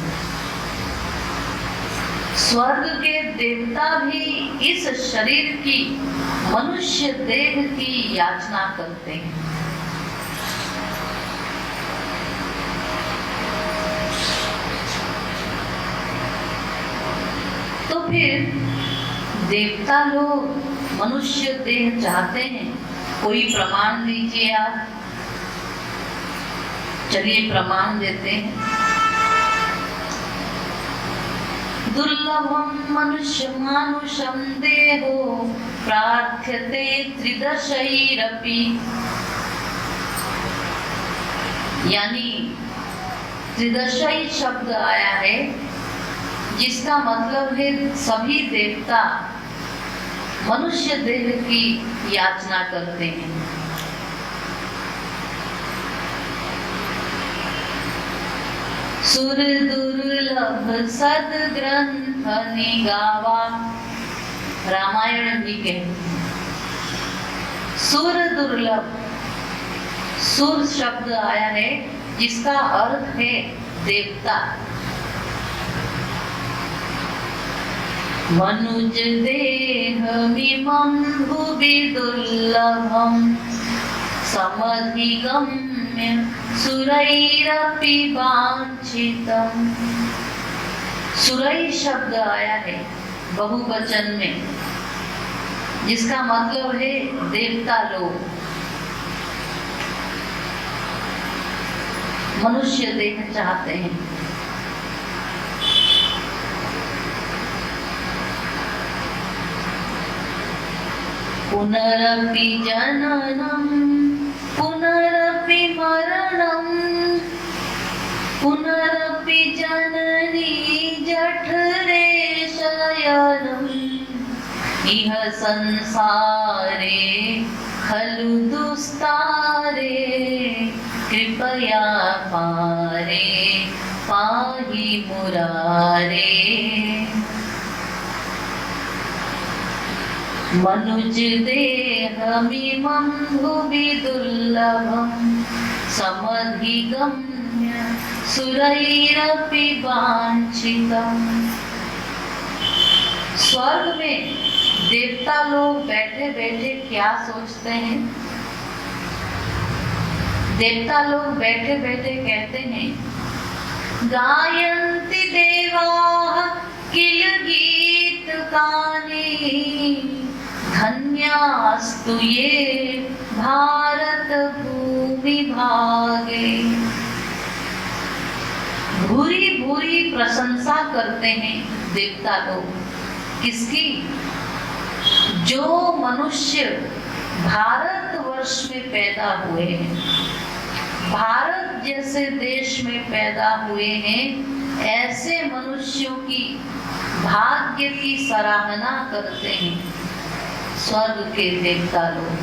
स्वर्ग के देवता भी इस शरीर की, मनुष्य देह की याचना करते हैं। तो फिर देवता लोग मनुष्य देह चाहते हैं, कोई प्रमाण दीजिए आप। चलिए प्रमाण देते हैं। दुर्लभम मनुष्य मानुषम देहो प्रार्थ्यते त्रिदशैरपि। यानी त्रिदशई शब्द आया है, जिसका मतलब है सभी देवता मनुष्य देह की याचना करते हैं। सुर दुर्लभ सद ग्रंथ निगावा, रामायण भी कहते। सुर दुर्लभ, सुर शब्द आया है जिसका अर्थ है देवता। मनुज देहमिमं भुवि दुर्लभं समधिगम्य सुरैरपि वांछितम्। सुरै शब्द आया है बहुवचन में, जिसका मतलब है देवता लोग, मनुष्य देह चाहते हैं। पुनरपि जननं पुनरपि मरणं पुनरपि जननी जठरे शयनम्। इह संसारे खलु दुस्तारे कृपया पारे पाहि मुरारे। मनुज देहमिमं भुवि दुर्लभं समधिगम्य सुरैरपि वाञ्छितम्। स्वर्ग में देवता लोग बैठे बैठे क्या सोचते हैं? देवता लोग बैठे बैठे कहते हैं, गायन्ति देवाः किल गीतकानि, धन्यास्तु ये भारत भूमि भागे। भूरी भूरी प्रशंसा करते हैं देवता लोग। किसकी? जो मनुष्य भारतवर्ष में पैदा हुए हैं, भारत जैसे देश में पैदा हुए हैं, ऐसे मनुष्यों की भाग्य की सराहना करते हैं स्वर्ग के देवता लोग।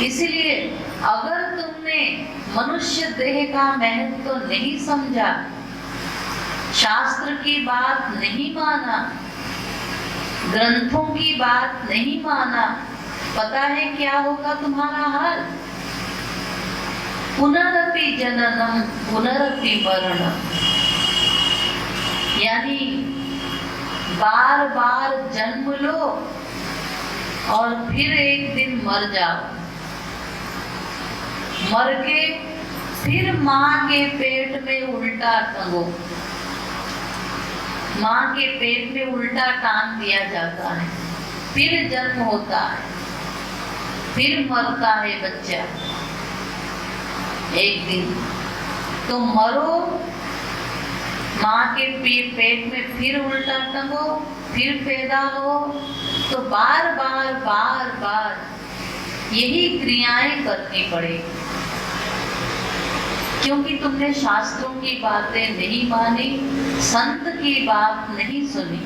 इसलिए अगर तुमने मनुष्य देह का महत्व तो नहीं समझा, शास्त्र की बात नहीं माना, ग्रंथों की बात नहीं माना, पता है क्या होगा तुम्हारा हाल? पुनरपि जननम पुनरपि मरणम, यानी बार बार जन्म लो और फिर एक दिन मर जाओ, मर के फिर माँ के पेट में उल्टा टंगो। माँ के पेट में उल्टा टांग दिया जाता है, फिर जन्म होता है, फिर मरता है बच्चा एक दिन। तो मरो, माँ के पेट में फिर उल्टा टंगो, फिर पैदा हो, तो बार बार बार बार यही क्रियाएं करनी पड़ेगी, क्योंकि तुमने शास्त्रों की बातें नहीं मानी, संत की बात नहीं सुनी।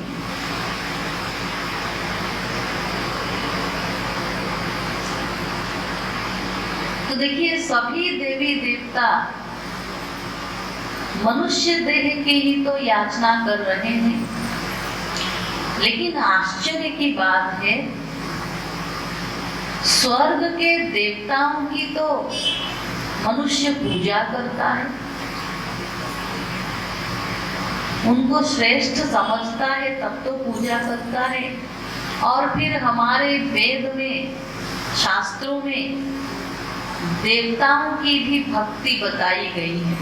तो देखिए, सभी देवी देवता मनुष्य देह की ही तो याचना कर रहे हैं, लेकिन आश्चर्य की बात है, स्वर्ग के देवताओं की तो मनुष्य पूजा करता है, उनको श्रेष्ठ समझता है, तब तो पूजा करता है। और फिर हमारे वेद में, शास्त्रों में देवताओं की भी भक्ति बताई गई है।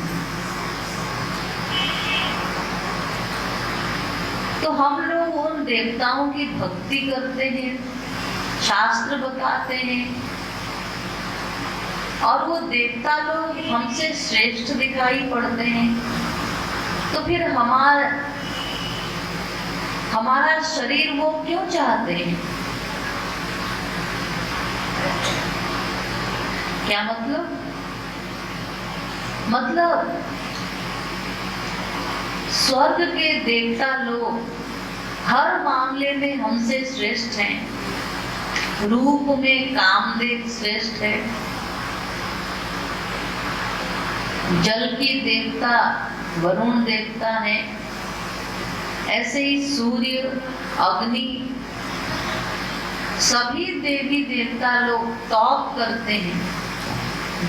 तो हम लोग उन देवताओं की भक्ति करते हैं, शास्त्र बताते हैं, और वो देवता लोग हमसे श्रेष्ठ दिखाई पड़ते हैं। तो फिर हमारा शरीर वो क्यों चाहते हैं? क्या मतलब? स्वर्ग के देवता लोग हर मामले में हमसे श्रेष्ठ हैं। रूप में कामदेव श्रेष्ठ है, जल की देवता वरुण देवता है, ऐसे ही सूर्य, अग्नि, सभी देवी देवता लोग टॉप करते हैं,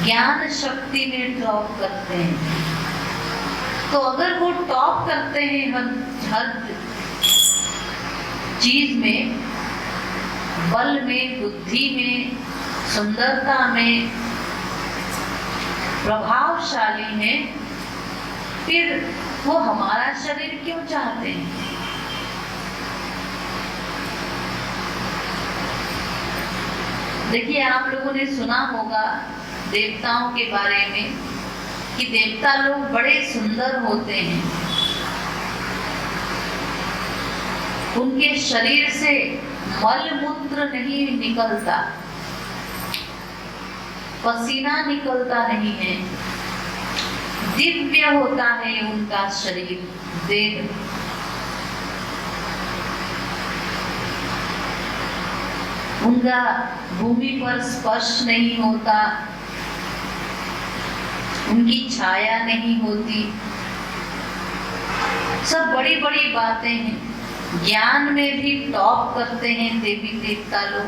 ज्ञान शक्ति में टॉप करते हैं। तो अगर वो टॉप करते हैं हर चीज में, बल में, बुद्धि में, सुंदरता में प्रभावशाली हैं, फिर वो हमारा शरीर क्यों चाहते हैं? देखिए, आप लोगों ने सुना होगा देवताओं के बारे में कि देवता लोग बड़े सुंदर होते हैं, उनके शरीर से मल मूत्र नहीं निकलता, पसीना निकलता नहीं है, दिव्य होता है उनका शरीर, देह। उनका भूमि पर स्पर्श नहीं होता, उनकी छाया नहीं होती। सब बड़ी बड़ी बातें हैं। ज्ञान में भी टॉप करते हैं देवी देवता लोग।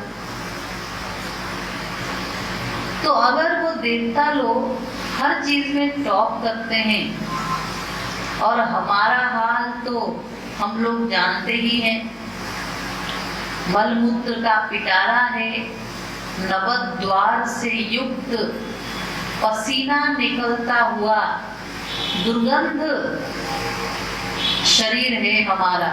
तो अगर वो देवता लोग हर चीज में टॉप करते हैं और हमारा हाल तो हम लोग जानते ही हैं, मलमूत्र का पिटारा है, नवद्वार से युक्त पसीना निकलता हुआ दुर्गंध शरीर है हमारा,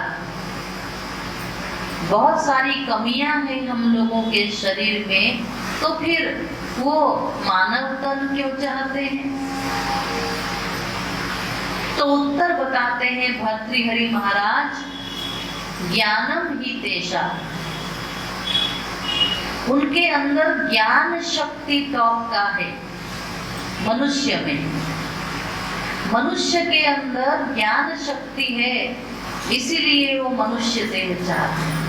बहुत सारी कमियां हैं हम लोगों के शरीर में, तो फिर वो मानव तन क्यों चाहते हैं? तो उत्तर बताते हैं भर्तृहरि महाराज, ज्ञानम ही तेषा, उनके अंदर ज्ञान शक्ति टॉप का है। मनुष्य में, मनुष्य के अंदर ज्ञान शक्ति है, इसीलिए वो मनुष्य देह चाहते हैं।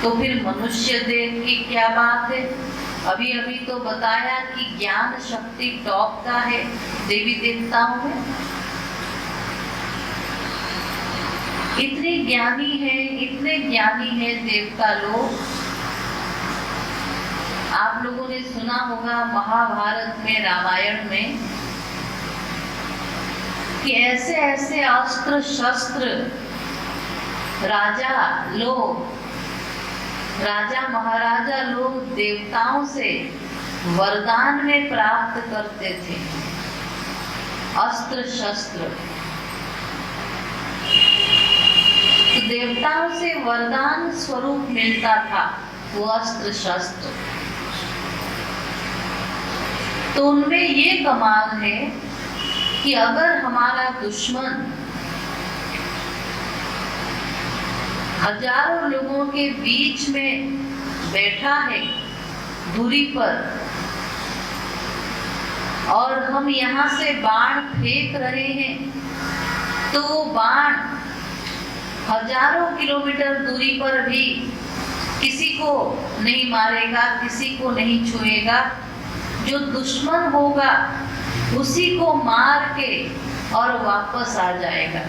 तो फिर मनुष्य देह की क्या बात है? अभी अभी तो बताया कि ज्ञान शक्ति टॉप का है देवी देवताओं में। इतने ज्ञानी है देवता लोग। आप लोगों ने सुना होगा महाभारत में, रामायण में, कि ऐसे ऐसे अस्त्र शस्त्र राजा महाराजा लोग देवताओं से वरदान में प्राप्त करते थे, अस्त्र शस्त्र। तो देवताओं से वरदान स्वरूप मिलता था वो अस्त्र शस्त्र। तो उनमें ये कमाल है कि अगर हमारा दुश्मन हजारों लोगों के बीच में बैठा है दूरी पर, और हम यहाँ से बाण फेंक रहे हैं, तो वो बाण हजारों किलोमीटर दूरी पर भी किसी को नहीं मारेगा, किसी को नहीं छुएगा। जो दुश्मन होगा उसी को मार के और वापस आ जाएगा,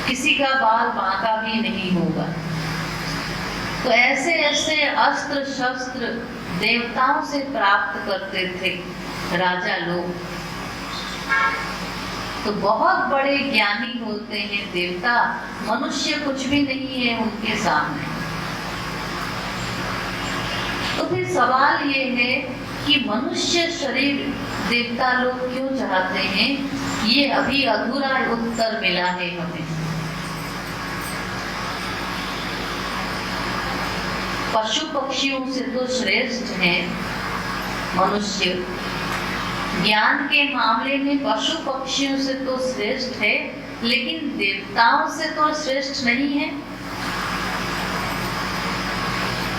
किसी का बाल बांका भी नहीं होगा। तो ऐसे ऐसे अस्त्र शस्त्र देवताओं से प्राप्त करते थे राजा लोग। तो बहुत बड़े ज्ञानी होते हैं देवता, मनुष्य कुछ भी नहीं है उनके सामने। तो फिर सवाल ये है कि मनुष्य शरीर देवता लोग क्यों चाहते हैं? ये अभी अधूरा उत्तर मिला है हमें। पशु पक्षियों से तो श्रेष्ठ है मनुष्य, ज्ञान के मामले में पशु पक्षियों से तो श्रेष्ठ है, लेकिन देवताओं से तो श्रेष्ठ नहीं है।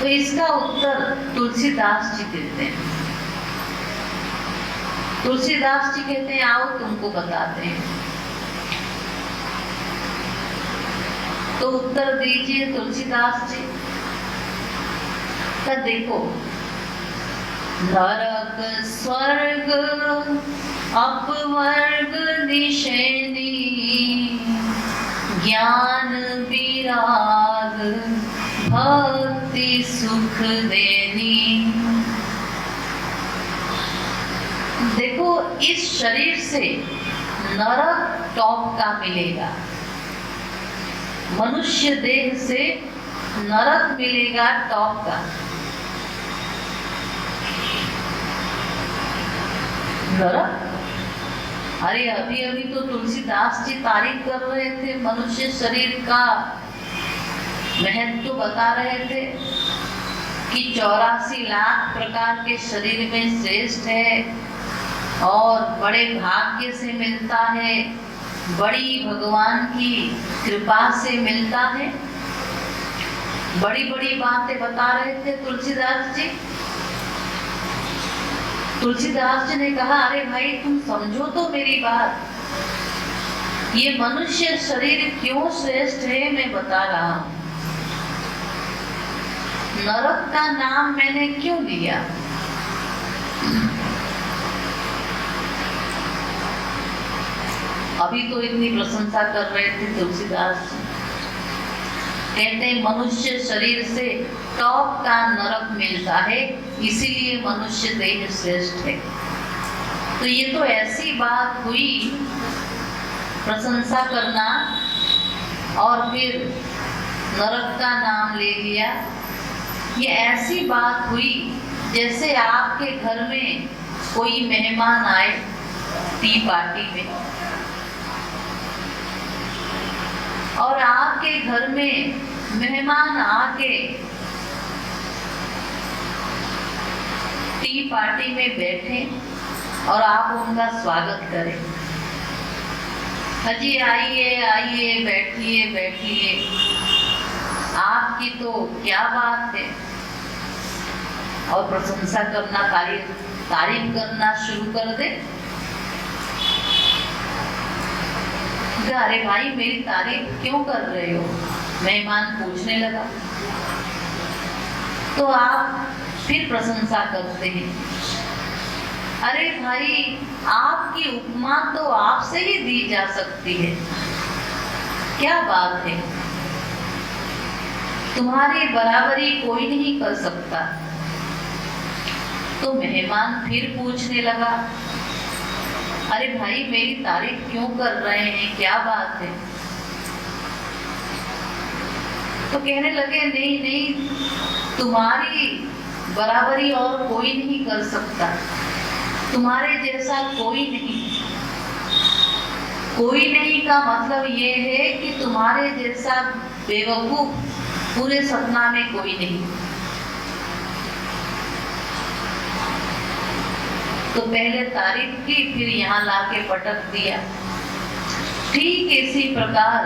तो इसका उत्तर तुलसीदास जी देते हैं। तुलसीदास जी कहते हैं, आओ तुमको बताते हैं। तो उत्तर दीजिए तुलसीदास जी। देखो, नरक स्वर्ग अपवर्ग निशेनी, ज्ञान विराग भक्ति सुख देनी। देखो, इस शरीर से नरक टॉप का मिलेगा, मनुष्य देह से नरक मिलेगा टॉप का। नरक, अरे अभी अभी तो तुलसीदास जी तारीफ कर रहे थे, मनुष्य शरीर का महत्व तो बता रहे थे कि 84 लाख प्रकार के शरीर में श्रेष्ठ है और बड़े भाग्य से मिलता है, बड़ी भगवान की कृपा से मिलता है। बड़ी बड़ी बातें बता रहे थे तुलसीदास जी। तुलसीदास जी ने कहा, अरे भाई तुम समझो तो मेरी बात, ये मनुष्य शरीर क्यों श्रेष्ठ है मैं बता रहा हूं। नरक का नाम मैंने क्यों लिया? अभी तो इतनी प्रशंसा कर रहे थे तुलसीदास जी कहते हैं मनुष्य शरीर से टॉप का नरक मिलता है, इसीलिए मनुष्य देह श्रेष्ठ है। तो ये तो ऐसी बात हुई, प्रशंसा करना और फिर नरक का नाम ले लिया। ये ऐसी बात हुई जैसे आपके घर में कोई मेहमान आए टी पार्टी में, और आपके घर में मेहमान आके टी पार्टी में बैठे और आप उनका स्वागत करें। हाजी आइए आइए, बैठिए बैठिए। आपकी तो क्या बात है, और प्रशंसा करना, तारीफ करना शुरू कर दे। अरे भाई मेरी तारीफ क्यों कर रहे हो, मेहमान पूछने लगा। तो आप फिर प्रशंसा करते हैं, अरे भाई आपकी उपमा तो आपसे ही दी जा सकती है, क्या बात है, तुम्हारी बराबरी कोई नहीं कर सकता। तो मेहमान फिर पूछने लगा, अरे भाई मेरी तारीफ क्यों कर रहे हैं, क्या बात है। तो कहने लगे, नहीं नहीं, तुम्हारी बराबरी और कोई नहीं कर सकता, तुम्हारे जैसा कोई नहीं। कोई नहीं का मतलब ये है कि तुम्हारे जैसा बेवकूफ पूरे सपना में कोई नहीं। तो पहले तारीफ की, फिर यहाँ लाके पटक दिया। ठीक इसी प्रकार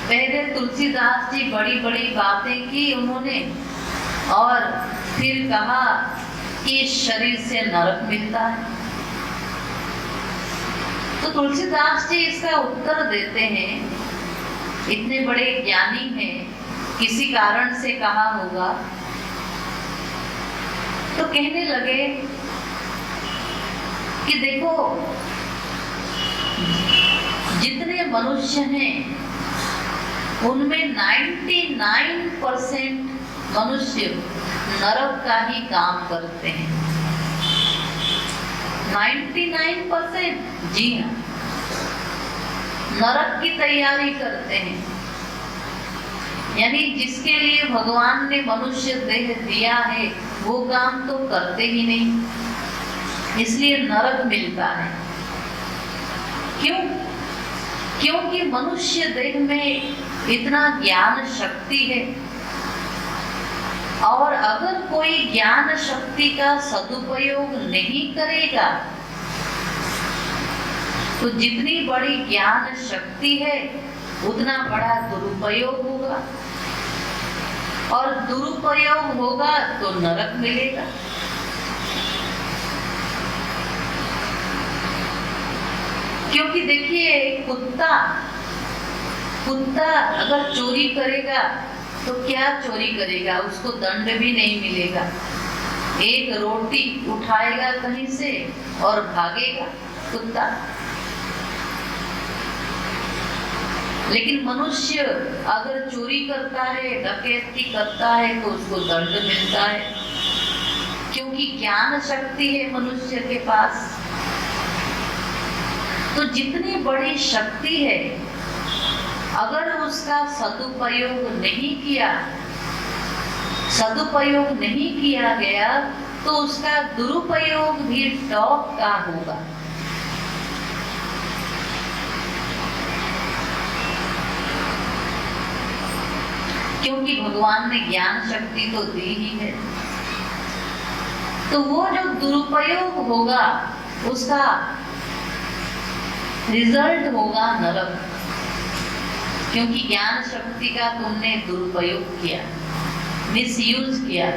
पहले तुलसीदास जी बड़ी बड़ी बातें की उन्होंने, और फिर कहा कि इस शरीर से नरक मिलता है। तो तुलसीदास जी इसका उत्तर देते हैं, इतने बड़े ज्ञानी हैं, किसी कारण से कहा होगा। तो कहने लगे कि देखो, जितने मनुष्य हैं उनमें 99% मनुष्य नरक का ही काम करते हैं। 99%, जी हाँ, नरक की तैयारी करते हैं। यानी जिसके लिए भगवान ने मनुष्य देह दिया है वो काम तो करते ही नहीं, इसलिए नरक मिलता है। क्यों? क्योंकि मनुष्य देह में इतना ज्ञान शक्ति है, और अगर कोई ज्ञान शक्ति का सदुपयोग नहीं करेगा तो जितनी बड़ी ज्ञान शक्ति है उतना बड़ा दुरुपयोग होगा, और दुरुपयोग होगा तो नरक मिलेगा। क्योंकि देखिए, कुत्ता अगर चोरी करेगा तो क्या चोरी करेगा, उसको दंड भी नहीं मिलेगा। एक रोटी उठाएगा कहीं से और भागेगा कुत्ता। लेकिन मनुष्य अगर चोरी करता है, डकैती करता है, तो उसको दंड मिलता है, क्योंकि ज्ञान शक्ति है मनुष्य के पास। तो जितनी बड़ी शक्ति है, अगर उसका सदुपयोग नहीं किया गया तो उसका दुरुपयोग भी टॉप का होगा। क्योंकि भगवान ने ज्ञान शक्ति तो दी ही है। तो वो जो दुरुपयोग होगा उसका रिजल्ट होगा नरक, क्योंकि ज्ञान शक्ति का तुमने दुरुपयोग किया, मिसयूज किया।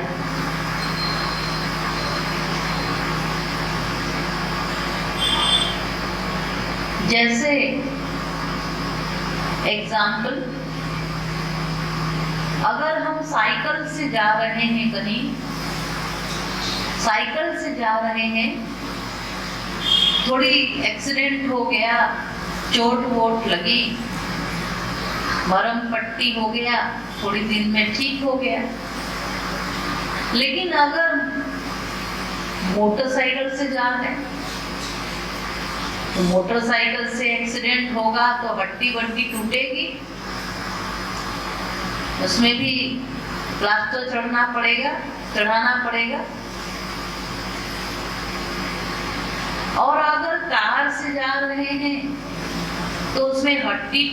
जैसे एग्जाम्पल, अगर हम साइकिल से जा रहे हैं, कहीं साइकिल से जा रहे हैं, थोड़ी एक्सीडेंट हो गया, चोट वोट लगी, मरहम पट्टी हो गया, थोड़ी दिन में ठीक हो गया। लेकिन अगर मोटरसाइकिल से जा रहे हैं तो मोटरसाइकिल से एक्सीडेंट होगा तो हड्डी वड्डी टूटेगी, उसमें भी प्लास्टर चढ़ाना पड़ेगा। और अगर कार से जा रहे हैं तो उसमें हड्डी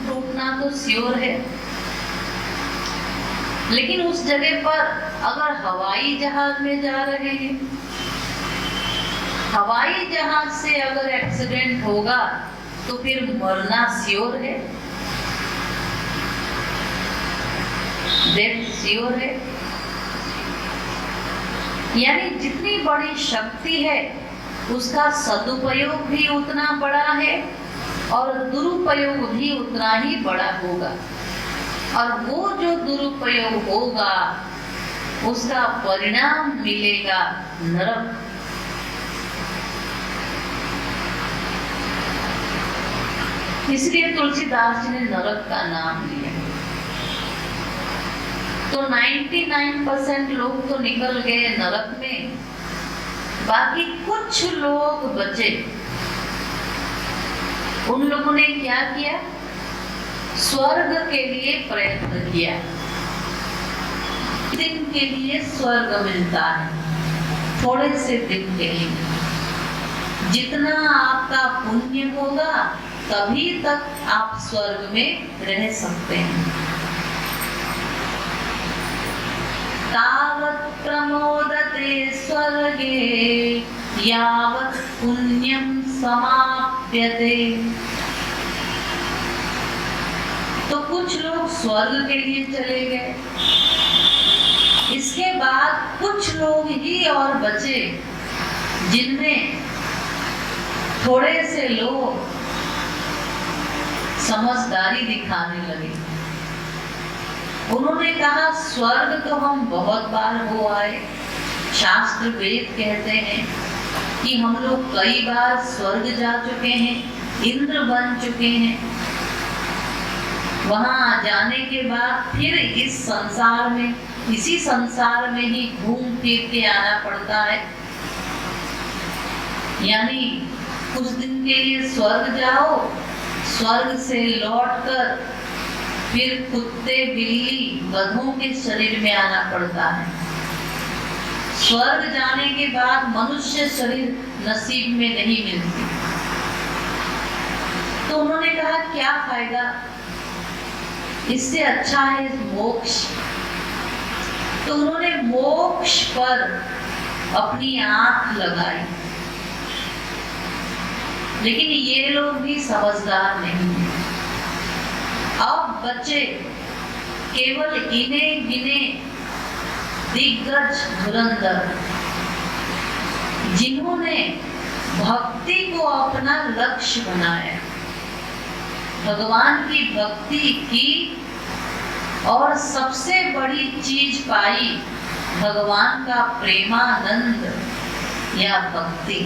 टूटना तो श्योर है। लेकिन उस जगह पर अगर हवाई जहाज में जा रहे हैं, हवाई जहाज से अगर एक्सीडेंट होगा तो फिर मरना श्योर है, डेथ श्योर है। यानी जितनी बड़ी शक्ति है उसका सदुपयोग भी उतना बड़ा है और दुरुपयोग भी उतना ही बड़ा होगा। और वो जो दुरुपयोग होगा उसका परिणाम मिलेगा नरक। इसलिए तुलसीदास जी ने नरक का नाम लिया। तो 99% लोग तो निकल गए नरक में, बाकी कुछ लोग बचे। उन लोगों ने क्या किया? स्वर्ग के लिए प्रयत्न किया। दिन के लिए स्वर्ग मिलता है, थोड़े से दिन के लिए। जितना आपका पुण्य होगा तभी तक आप स्वर्ग में रह सकते हैं। तावत् प्रमोदते स्वर्गे यावत् पुण्यं समाप्यते। तो कुछ लोग स्वर्ग के लिए चले गए। इसके बाद कुछ लोग ही और बचे जिनमें थोड़े से लोग समझदारी दिखाने लगे। उन्होंने कहा स्वर्ग तो हम बहुत बार हो आए, शास्त्र वेद कहते हैं कि हम लोग कई बार स्वर्ग जा चुके हैं, इंद्र बन चुके हैं। वहां जाने के बाद फिर इस संसार में, इसी संसार में ही घूम फिर के आना पड़ता है। यानी कुछ दिन के लिए स्वर्ग जाओ, स्वर्ग से लौटकर फिर कुत्ते बिल्ली गधों के शरीर में आना पड़ता है। स्वर्ग जाने के बाद मनुष्य शरीर नसीब में नहीं मिलती। तो उन्होंने कहा क्या फायदा, इससे अच्छा है मोक्ष। तो उन्होंने मोक्ष पर अपनी आंख लगाई। लेकिन ये लोग भी समझदार नहीं है। अब बचे केवल गिने गिने दिग्गज धुरंधर, जिन्होंने भक्ति को अपना लक्ष्य बनाया, भगवान की भक्ति की और सबसे बड़ी चीज पाई भगवान का प्रेमानंद या भक्ति।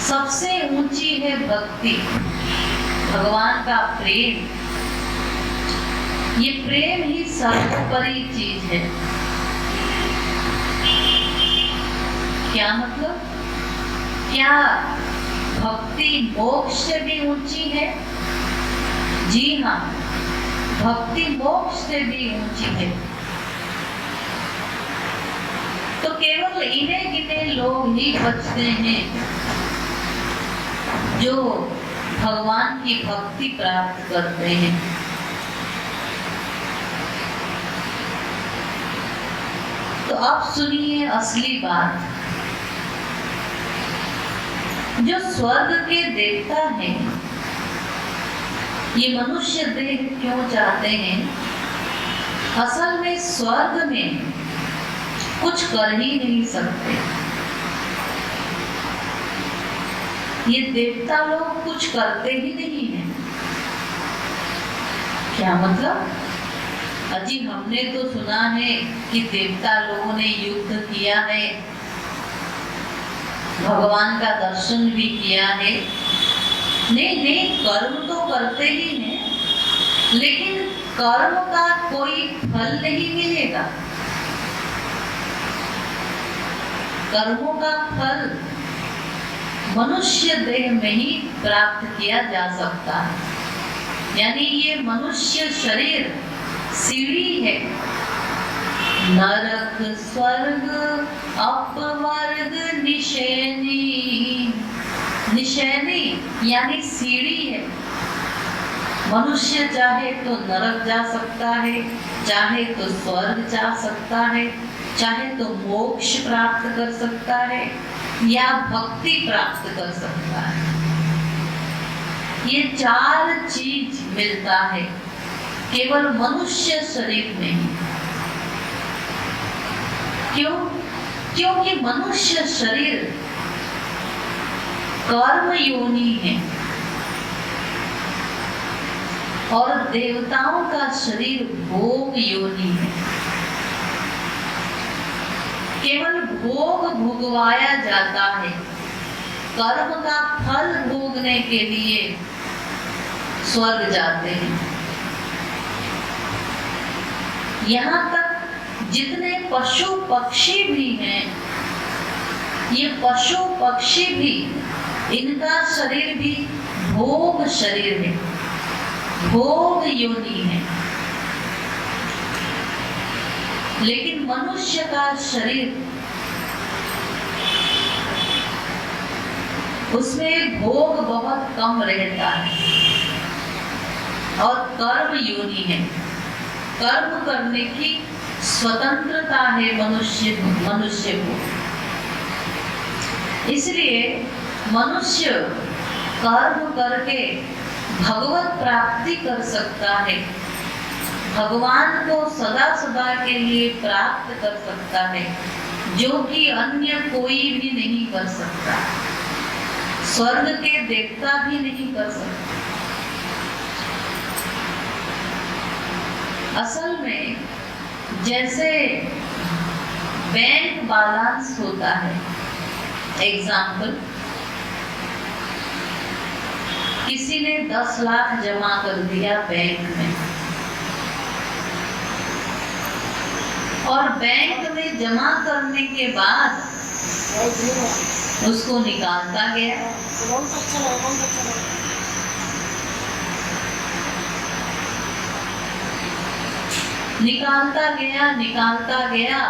सबसे ऊंची है भक्ति, भगवान का प्रेम। ये प्रेम ही सर्वोपरि चीज है। क्या मतलब? क्या भक्ति मोक्ष से भी ऊंची है? जी हाँ, भक्ति मोक्ष से भी ऊंची है। तो केवल इन्हें गिने लोग ही बचते हैं जो भगवान की भक्ति प्राप्त करते हैं। तो अब सुनिए असली बात। जो स्वर्ग के देवता हैं, ये मनुष्य देह क्यों चाहते हैं? असल में स्वर्ग में कुछ कर ही नहीं सकते। ये देवता लोग कुछ करते ही नहीं है। क्या मतलब? अजी हमने तो सुना है कि देवता लोगों ने युद्ध किया है, भगवान का दर्शन भी किया है, नहीं, कर्म तो करते ही हैं, लेकिन कर्म का कोई फल नहीं मिलेगा। कर्मों का फल मनुष्य देह में ही प्राप्त किया जा सकता है। यानी ये मनुष्य शरीर सीढ़ी है, नरक स्वर्ग अपवर्ग निशैनी। निशैनी यानी सीढ़ी है। मनुष्य चाहे तो नरक जा सकता है, चाहे तो स्वर्ग जा सकता है, चाहे तो मोक्ष प्राप्त कर सकता है या भक्ति प्राप्त कर सकता है। ये चार चीज मिलता है केवल मनुष्य शरीर में ही। क्यों? क्योंकि मनुष्य शरीर कर्म योनि है और देवताओं का शरीर भोग योनि है। केवल भोग भोगवाया जाता है, कर्म का फल भोगने के लिए स्वर्ग जाते हैं। यहाँ तक जितने पशु पक्षी भी हैं, ये पशु पक्षी भी, इनका शरीर भी भोग शरीर है, भोग योनि है। लेकिन मनुष्य का शरीर, उसमें भोग बहुत कम रहता है और कर्म योनि है। कर्म करने की स्वतंत्रता है मनुष्य को। इसलिए मनुष्य कर्म करके भगवत प्राप्ति कर सकता है, भगवान को सदा सदा के लिए प्राप्त कर सकता है, जो कि अन्य कोई भी नहीं कर सकता, स्वर्ग के देवता भी नहीं कर सकते। असल में जैसे बैंक बैलेंस होता है, एग्जाम्पल, किसी ने 10 लाख जमा कर दिया बैंक में और बैंक में जमा करने के बाद उसको निकालता गया। निकालता गया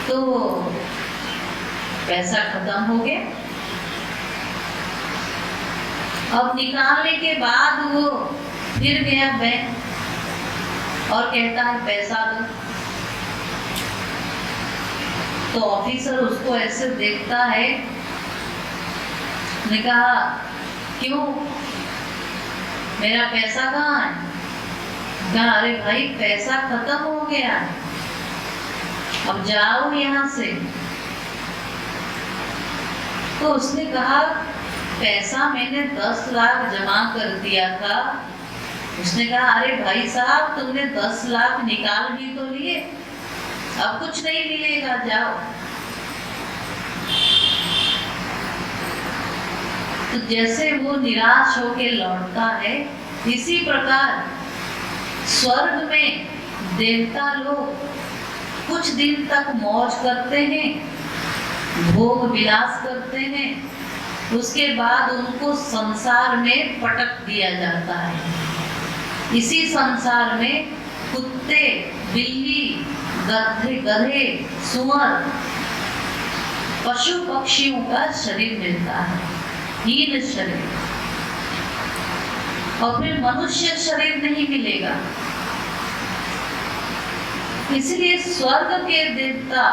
तो पैसा खत्म हो गया। अब निकालने के बाद वो फिर गया बैंक और कहता है पैसा दो। तो ऑफिसर उसको ऐसे देखता है, ने कहा क्यों, मेरा पैसा कहाँ है? कहा अरे भाई पैसा खत्म हो गया, अब जाओ यहाँ से। तो उसने कहा पैसा मैंने 10 लाख जमा कर दिया था। उसने कहा अरे भाई साहब तुमने 10 लाख निकाल भी तो लिए, अब कुछ नहीं मिलेगा, जाओ। तो जैसे वो निराश होके लौटता है, इसी प्रकार स्वर्ग में देवता लोग कुछ दिन तक मौज करते हैं, भोग विलास करते हैं, उसके बाद उनको संसार में पटक दिया जाता है। इसी संसार में कुत्ते, बिल्ली, गधे, सुअर, पशु पक्षियों का शरीर मिलता है, हीन शरीर, और फिर मनुष्य शरीर नहीं मिलेगा। इसलिए स्वर्ग के देवता,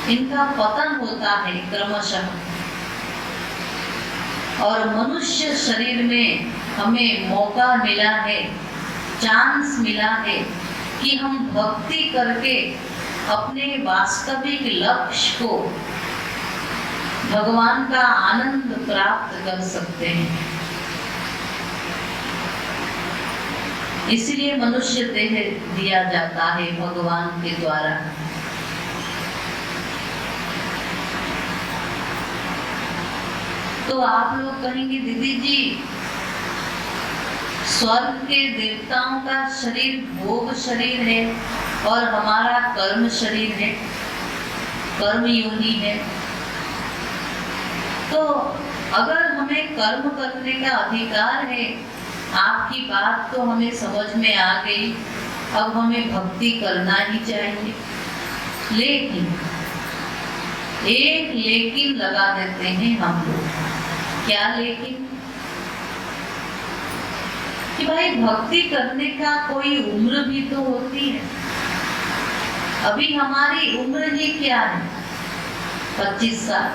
इनका पतन होता है क्रमशः, और मनुष्य शरीर में हमें मौका मिला है, चांस मिला है कि हम भक्ति करके अपने वास्तविक लक्ष्य को, भगवान का आनंद प्राप्त कर सकते हैं। इसलिए मनुष्य देह दिया जाता है भगवान के द्वारा। तो आप लोग कहेंगे दीदी जी स्वर्ग के देवताओं का शरीर भोग शरीर है और हमारा कर्म शरीर है, कर्म योनि है। तो अगर हमें कर्म करने का अधिकार है, आपकी बात तो हमें समझ में आ गई, अब हमें भक्ति करना ही चाहिए। लेकिन एक लेकिन लगा देते हैं हम लोग। क्या लेकिन? कि भाई भक्ति करने का कोई उम्र भी तो होती है। अभी हमारी उम्र ही क्या है? 25 साल।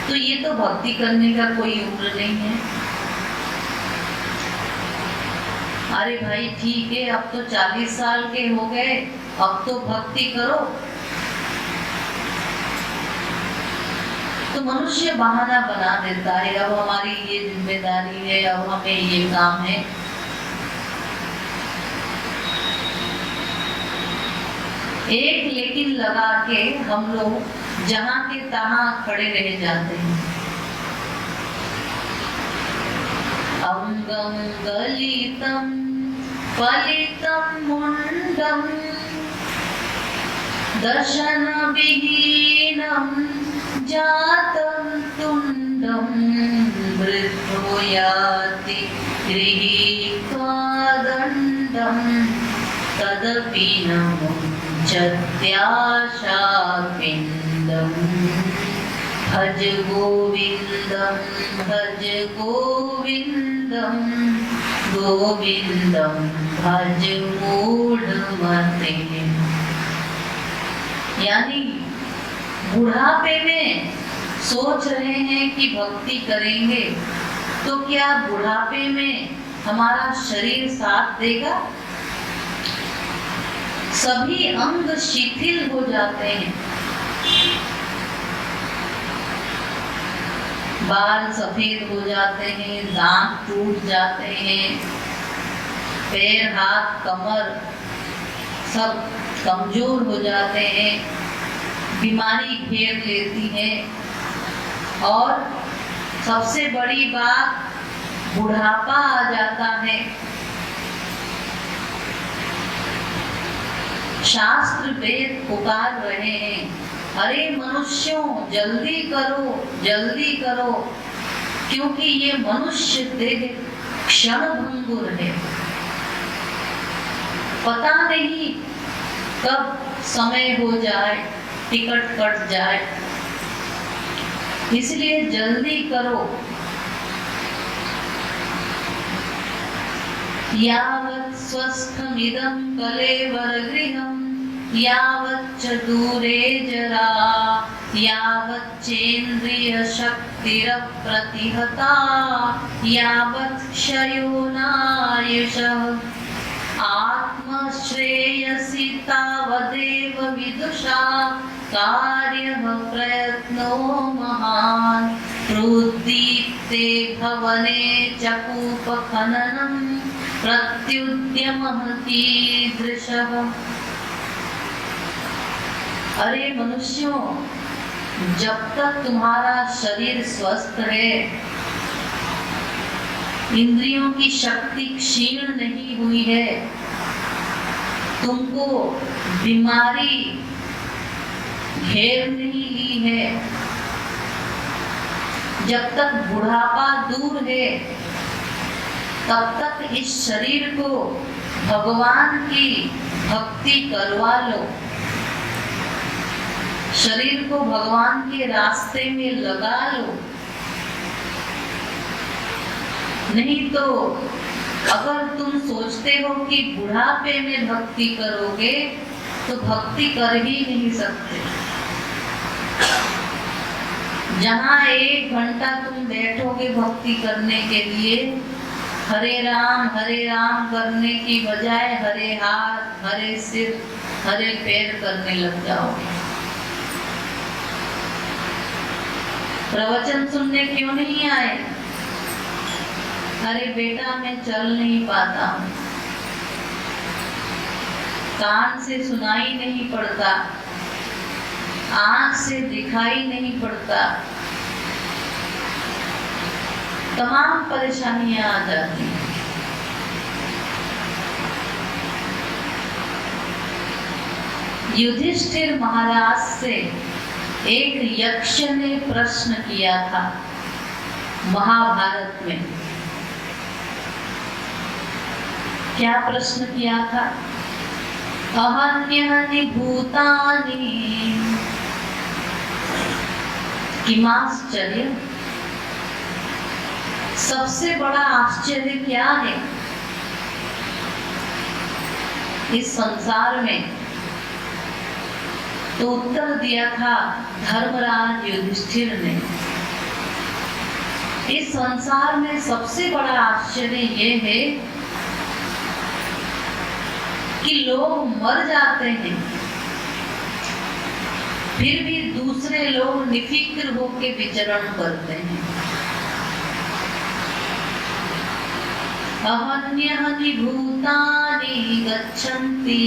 तो ये तो भक्ति करने का कोई उम्र नहीं है। अरे भाई ठीक है, अब तो 40 साल के हो गए, अब तो भक्ति करो। तो मनुष्य बहाना बना देता है, अब हमारी ये जिम्मेदारी है, अब हमें ये काम है। एक लेकिन लगा के हम लोग जहां के तहां खड़े रह जाते हैं। अंगम गलितम फलितम मुंडम दर्शन विहीनम जातं तुंडम वृद्धो याति गृहीत्वा दंडम तदपि न मुञ्चत्याशा पिंडम भज गोविंदम भज गोविंदम गोविंदम भज मूढ़मते। यानी बुढ़ापे में सोच रहे हैं कि भक्ति करेंगे, तो क्या बुढ़ापे में हमारा शरीर साथ देगा? सभी अंग शिथिल हो जाते हैं, बाल सफेद हो जाते हैं, दांत टूट जाते हैं, पैर हाथ कमर सब कमजोर हो जाते हैं, बीमारी घेर लेती है। और सबसे बड़ी बात, बुढ़ापा आ जाता है। शास्त्र वेद पुकार रहे हैं, अरे मनुष्यों जल्दी करो जल्दी करो, क्योंकि ये मनुष्य देह क्षण भंगुर है, पता नहीं कब समय हो जाए, टिकट कट जाए, इसलिए जल्दी करो। यावत् स्वस्थमिदं कलेवरगृहं यावच्च दूरे जरा यावच्चेन्द्रिय शक्तिरप्रतिहता यावत् क्षयो नायुषः आत्मश्रेयसि तावदेव विदुषा कार्यः प्रयत्नो महान् प्रोद्दीप्ते भवने चकूपखननं प्रत्युद्यमः कीदृशः। अरे मनुष्यों, जब तक तुम्हारा शरीर स्वस्थ है, इंद्रियों की शक्ति क्षीण नहीं हुई है, तुमको बीमारी घेर नहीं ली है, जब तक बुढ़ापा दूर है, तब तक इस शरीर को भगवान की भक्ति करवा लो, शरीर को भगवान के रास्ते में लगा लो। नहीं तो अगर तुम सोचते हो कि बुढ़ापे में भक्ति करोगे तो भक्ति कर ही नहीं सकते। जहाँ 1 घंटा तुम बैठोगे भक्ति करने के लिए, हरे राम करने की बजाय हरे हाथ, हरे सिर, हरे पैर करने लग जाओगे। प्रवचन सुनने क्यों नहीं आए? अरे बेटा मैं चल नहीं पाता हूँ, कान से सुनाई नहीं पड़ता, आँख से दिखाई नहीं पड़ता, तमाम परेशानियां आ जाती हैं। युधिष्ठिर महाराज से एक यक्ष ने प्रश्न किया था महाभारत में। क्या प्रश्न किया था? अहन्यानि भूतानि किमाश्चर्य, सबसे बड़ा आश्चर्य क्या है इस संसार में? तो उत्तर दिया था धर्मराज युधिष्ठिर ने, इस संसार में सबसे बड़ा आश्चर्य ये है कि लोग मर जाते हैं, फिर भी दूसरे लोग निफिक्र होकर विचरण करते हैं। अहन्यानि भूतानि गच्छन्ति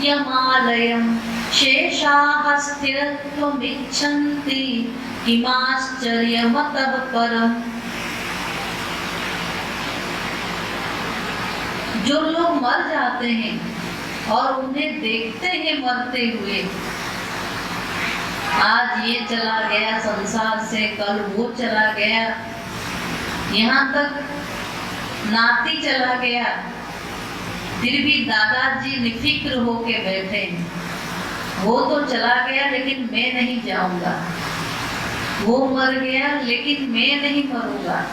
यमालयं शेषाः स्थिरत्वमिच्छन्ति किमाश्चर्यमतः परम्। जो लोग मर जाते हैं और उन्हें देखते हैं मरते हुए, आज ये चला गया संसार से, कल वो चला गया, यहाँ तक नाती चला गया, फिर भी दादाजी निफिक्र होके बैठे हैं। वो तो चला गया लेकिन मैं नहीं जाऊंगा, वो मर गया लेकिन मैं नहीं मरूंगा।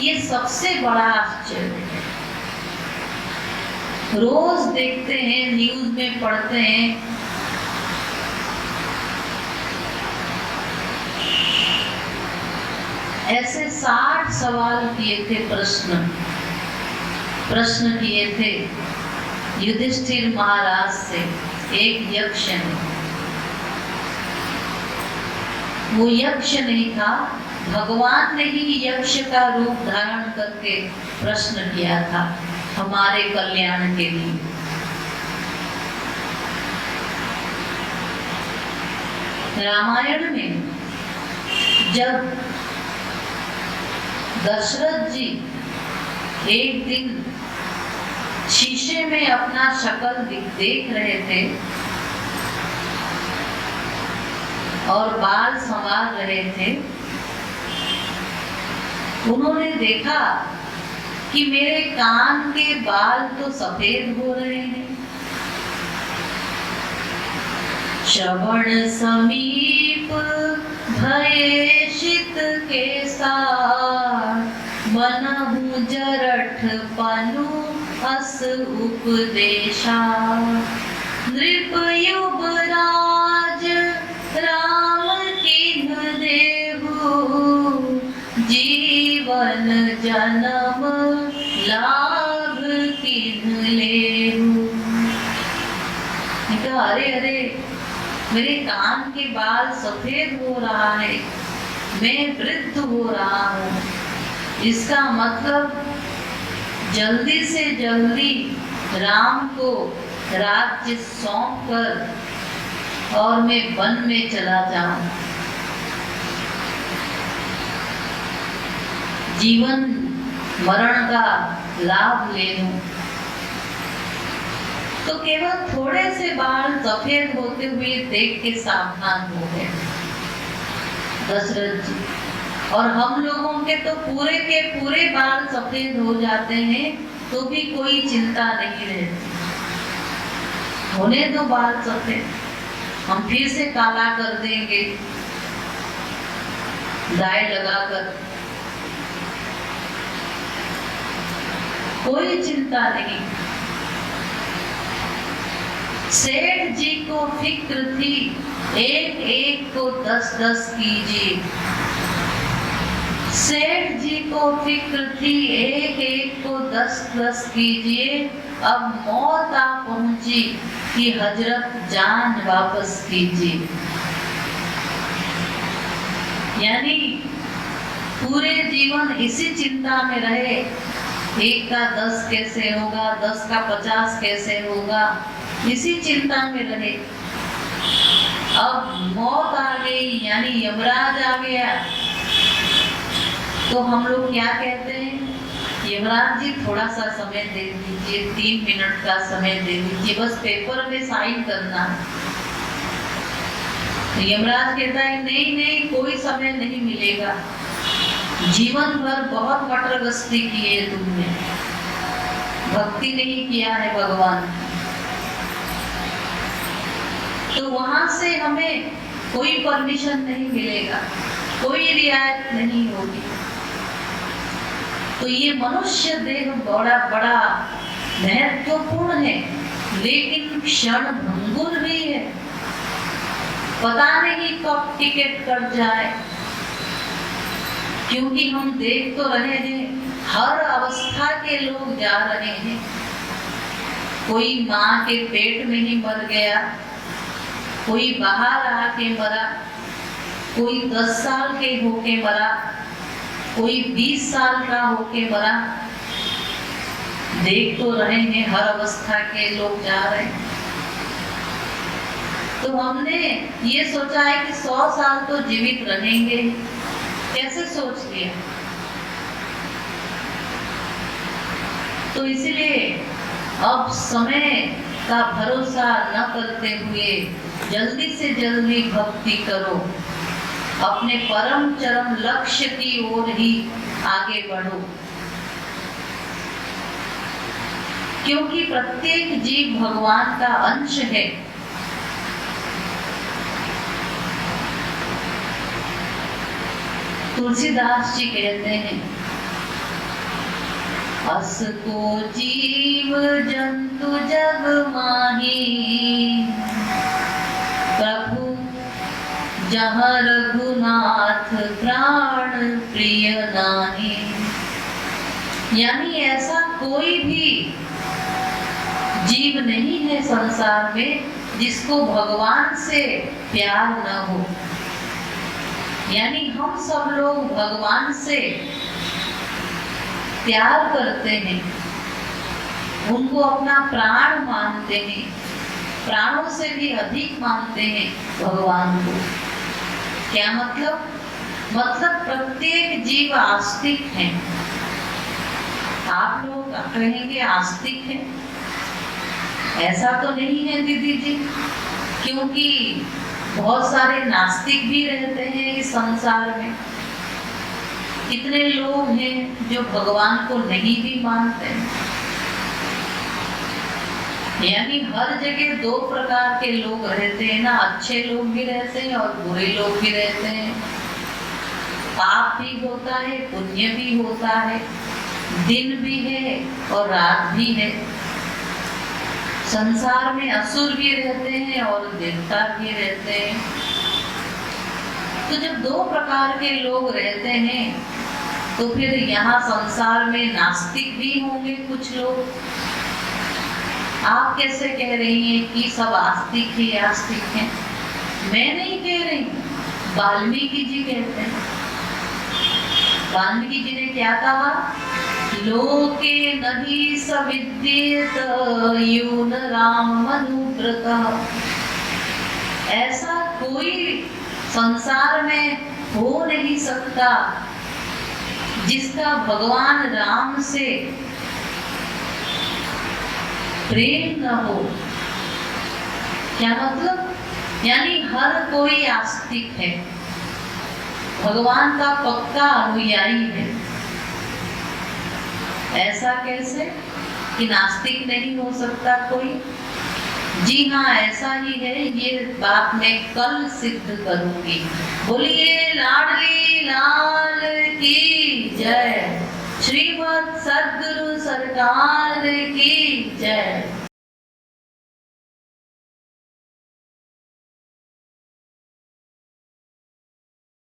ये सबसे बड़ा आश्चर्य है। रोज देखते हैं, न्यूज में पढ़ते हैं, ऐसे 60 सवाल किए थे, प्रश्न किए थे युधिष्ठिर महाराज से एक यक्ष ने। वो यक्ष नहीं था, भगवान ने ही यक्ष का रूप धारण करके प्रश्न किया था हमारे कल्याण के लिए। रामायण में जब दशरथ जी एक दिन शीशे में अपना शक्ल देख रहे थे और बाल संवार रहे थे, उन्होंने देखा कि मेरे कान के बाल तो सफेद हो रहे हैं। श्रवण समीप भये शीत के साथ मनहु जरठ पनु अस उपदेशा। नृप युवराज राम किन्ह देहु जीवन जन्म लाभ किन्ह लेहु। अरे अरे, मेरे कान के बाल सफेद हो रहा है, मैं वृद्ध हो रहा हूँ, इसका मतलब जल्दी से जल्दी राम को राज्य सौंप कर और मैं वन में चला जाऊं, जीवन मरण का लाभ ले लूं। तो केवल थोड़े से बाल सफेद होते हुए देख के सावधान हो गए दशरथ जी। और हम लोगों के तो पूरे के पूरे बाल सफेद हो जाते हैं तो भी कोई चिंता नहीं रहती, होने दो बाल सफेद, हम फिर से काला कर देंगे डाई लगाकर, कोई चिंता नहीं। सेठ जी को फिक्र थी, एक एक को 10-10 कीजिए। सेठ जी को फिक्र थी, एक एक को 10-10 कीजिए। अब मौत आ पहुंची कि हजरत जान वापस कीजिए। यानी पूरे जीवन इसी चिंता में रहे, 1 का 10 कैसे होगा, 10 का 50 कैसे होगा, इसी चिंता में रहे। अब मौत आ गई, यानी यमराज आ गया, तो हम लोग क्या कहते हैं, यमराज जी थोड़ा सा समय दे दीजिए, 3 मिनट का समय दे दीजिए, बस पेपर में साइन करना है। तो यमराज कहता है नहीं नहीं, कोई समय नहीं मिलेगा, जीवन भर बहुत मटर गश्ती की है तुमने, भक्ति नहीं किया है भगवान। तो वहां से हमें कोई परमिशन नहीं मिलेगा, कोई रियायत नहीं होगी। तो ये मनुष्य देह बड़ा बड़ा महत्वपूर्ण है, लेकिन क्षण भंगुर भी है, पता नहीं कब टिकट कट जाए। क्योंकि हम देख तो रहे हैं हर अवस्था के लोग जा रहे हैं, कोई माँ के पेट में ही मर गया, कोई बाहर आके मरा, कोई 10 साल के होके मरा, कोई 20 साल का होके मरा। देख तो रहे हैं हर अवस्था के लोग जा रहे हैं। तो हमने ये सोचा है कि 100 साल तो जीवित रहेंगे, कैसे सोच लिया। तो इसलिए अब समय का भरोसा न करते हुए जल्दी से जल्दी भक्ति करो, अपने परम चरम लक्ष्य की ओर ही आगे बढ़ो। क्योंकि प्रत्येक जीव भगवान का अंश है। तुलसीदास जी कहते हैं, अस को जीव जंतु जग माही, प्रभु जहाँ रघुनाथ प्राण प्रिय नाहि। यानी ऐसा कोई भी जीव नहीं है संसार में जिसको भगवान से प्यार न हो। यानी हम सब लोग भगवान से प्यार करते हैं, उनको अपना प्राण मानते हैं, प्राणों से भी अधिक मानते हैं भगवान को। क्या मतलब? मतलब प्रत्येक जीव आस्तिक है। आप लोग कहेंगे आस्तिक है, ऐसा तो नहीं है दीदी जी, क्योंकि बहुत सारे नास्तिक भी रहते हैं इस संसार में। कितने लोग हैं जो भगवान को नहीं भी मानते हैं। यानी हर जगह 2 प्रकार के लोग रहते हैं ना, अच्छे लोग भी रहते हैं और बुरे लोग भी रहते हैं। पाप भी होता है, पुण्य भी होता है, दिन भी है और रात भी है। संसार में असुर भी रहते हैं और देवता भी रहते हैं। तो जब 2 प्रकार के लोग रहते हैं तो फिर यहाँ संसार में नास्तिक भी होंगे कुछ लोग। आप कैसे कह रही हैं कि सब आस्तिक ही आस्तिक हैं? मैं नहीं कह रही, वाल्मीकि जी कहते हैं। वाल्मीकि जी ने क्या कहा? लोके नहीं सविद्येत यून राम अनुव्रत। ऐसा कोई संसार में हो नहीं सकता जिसका भगवान राम से प्रेम न हो। क्या मतलब? यानी हर कोई आस्तिक है, भगवान का पक्का अनुयायी है। ऐसा कैसे कि नास्तिक नहीं हो सकता कोई? जी हाँ, ऐसा ही है। ये बात मैं कल सिद्ध करूंगी। बोलिए लाडली लाल की जय, श्रीमद् सद्गुरु सरकार की जय।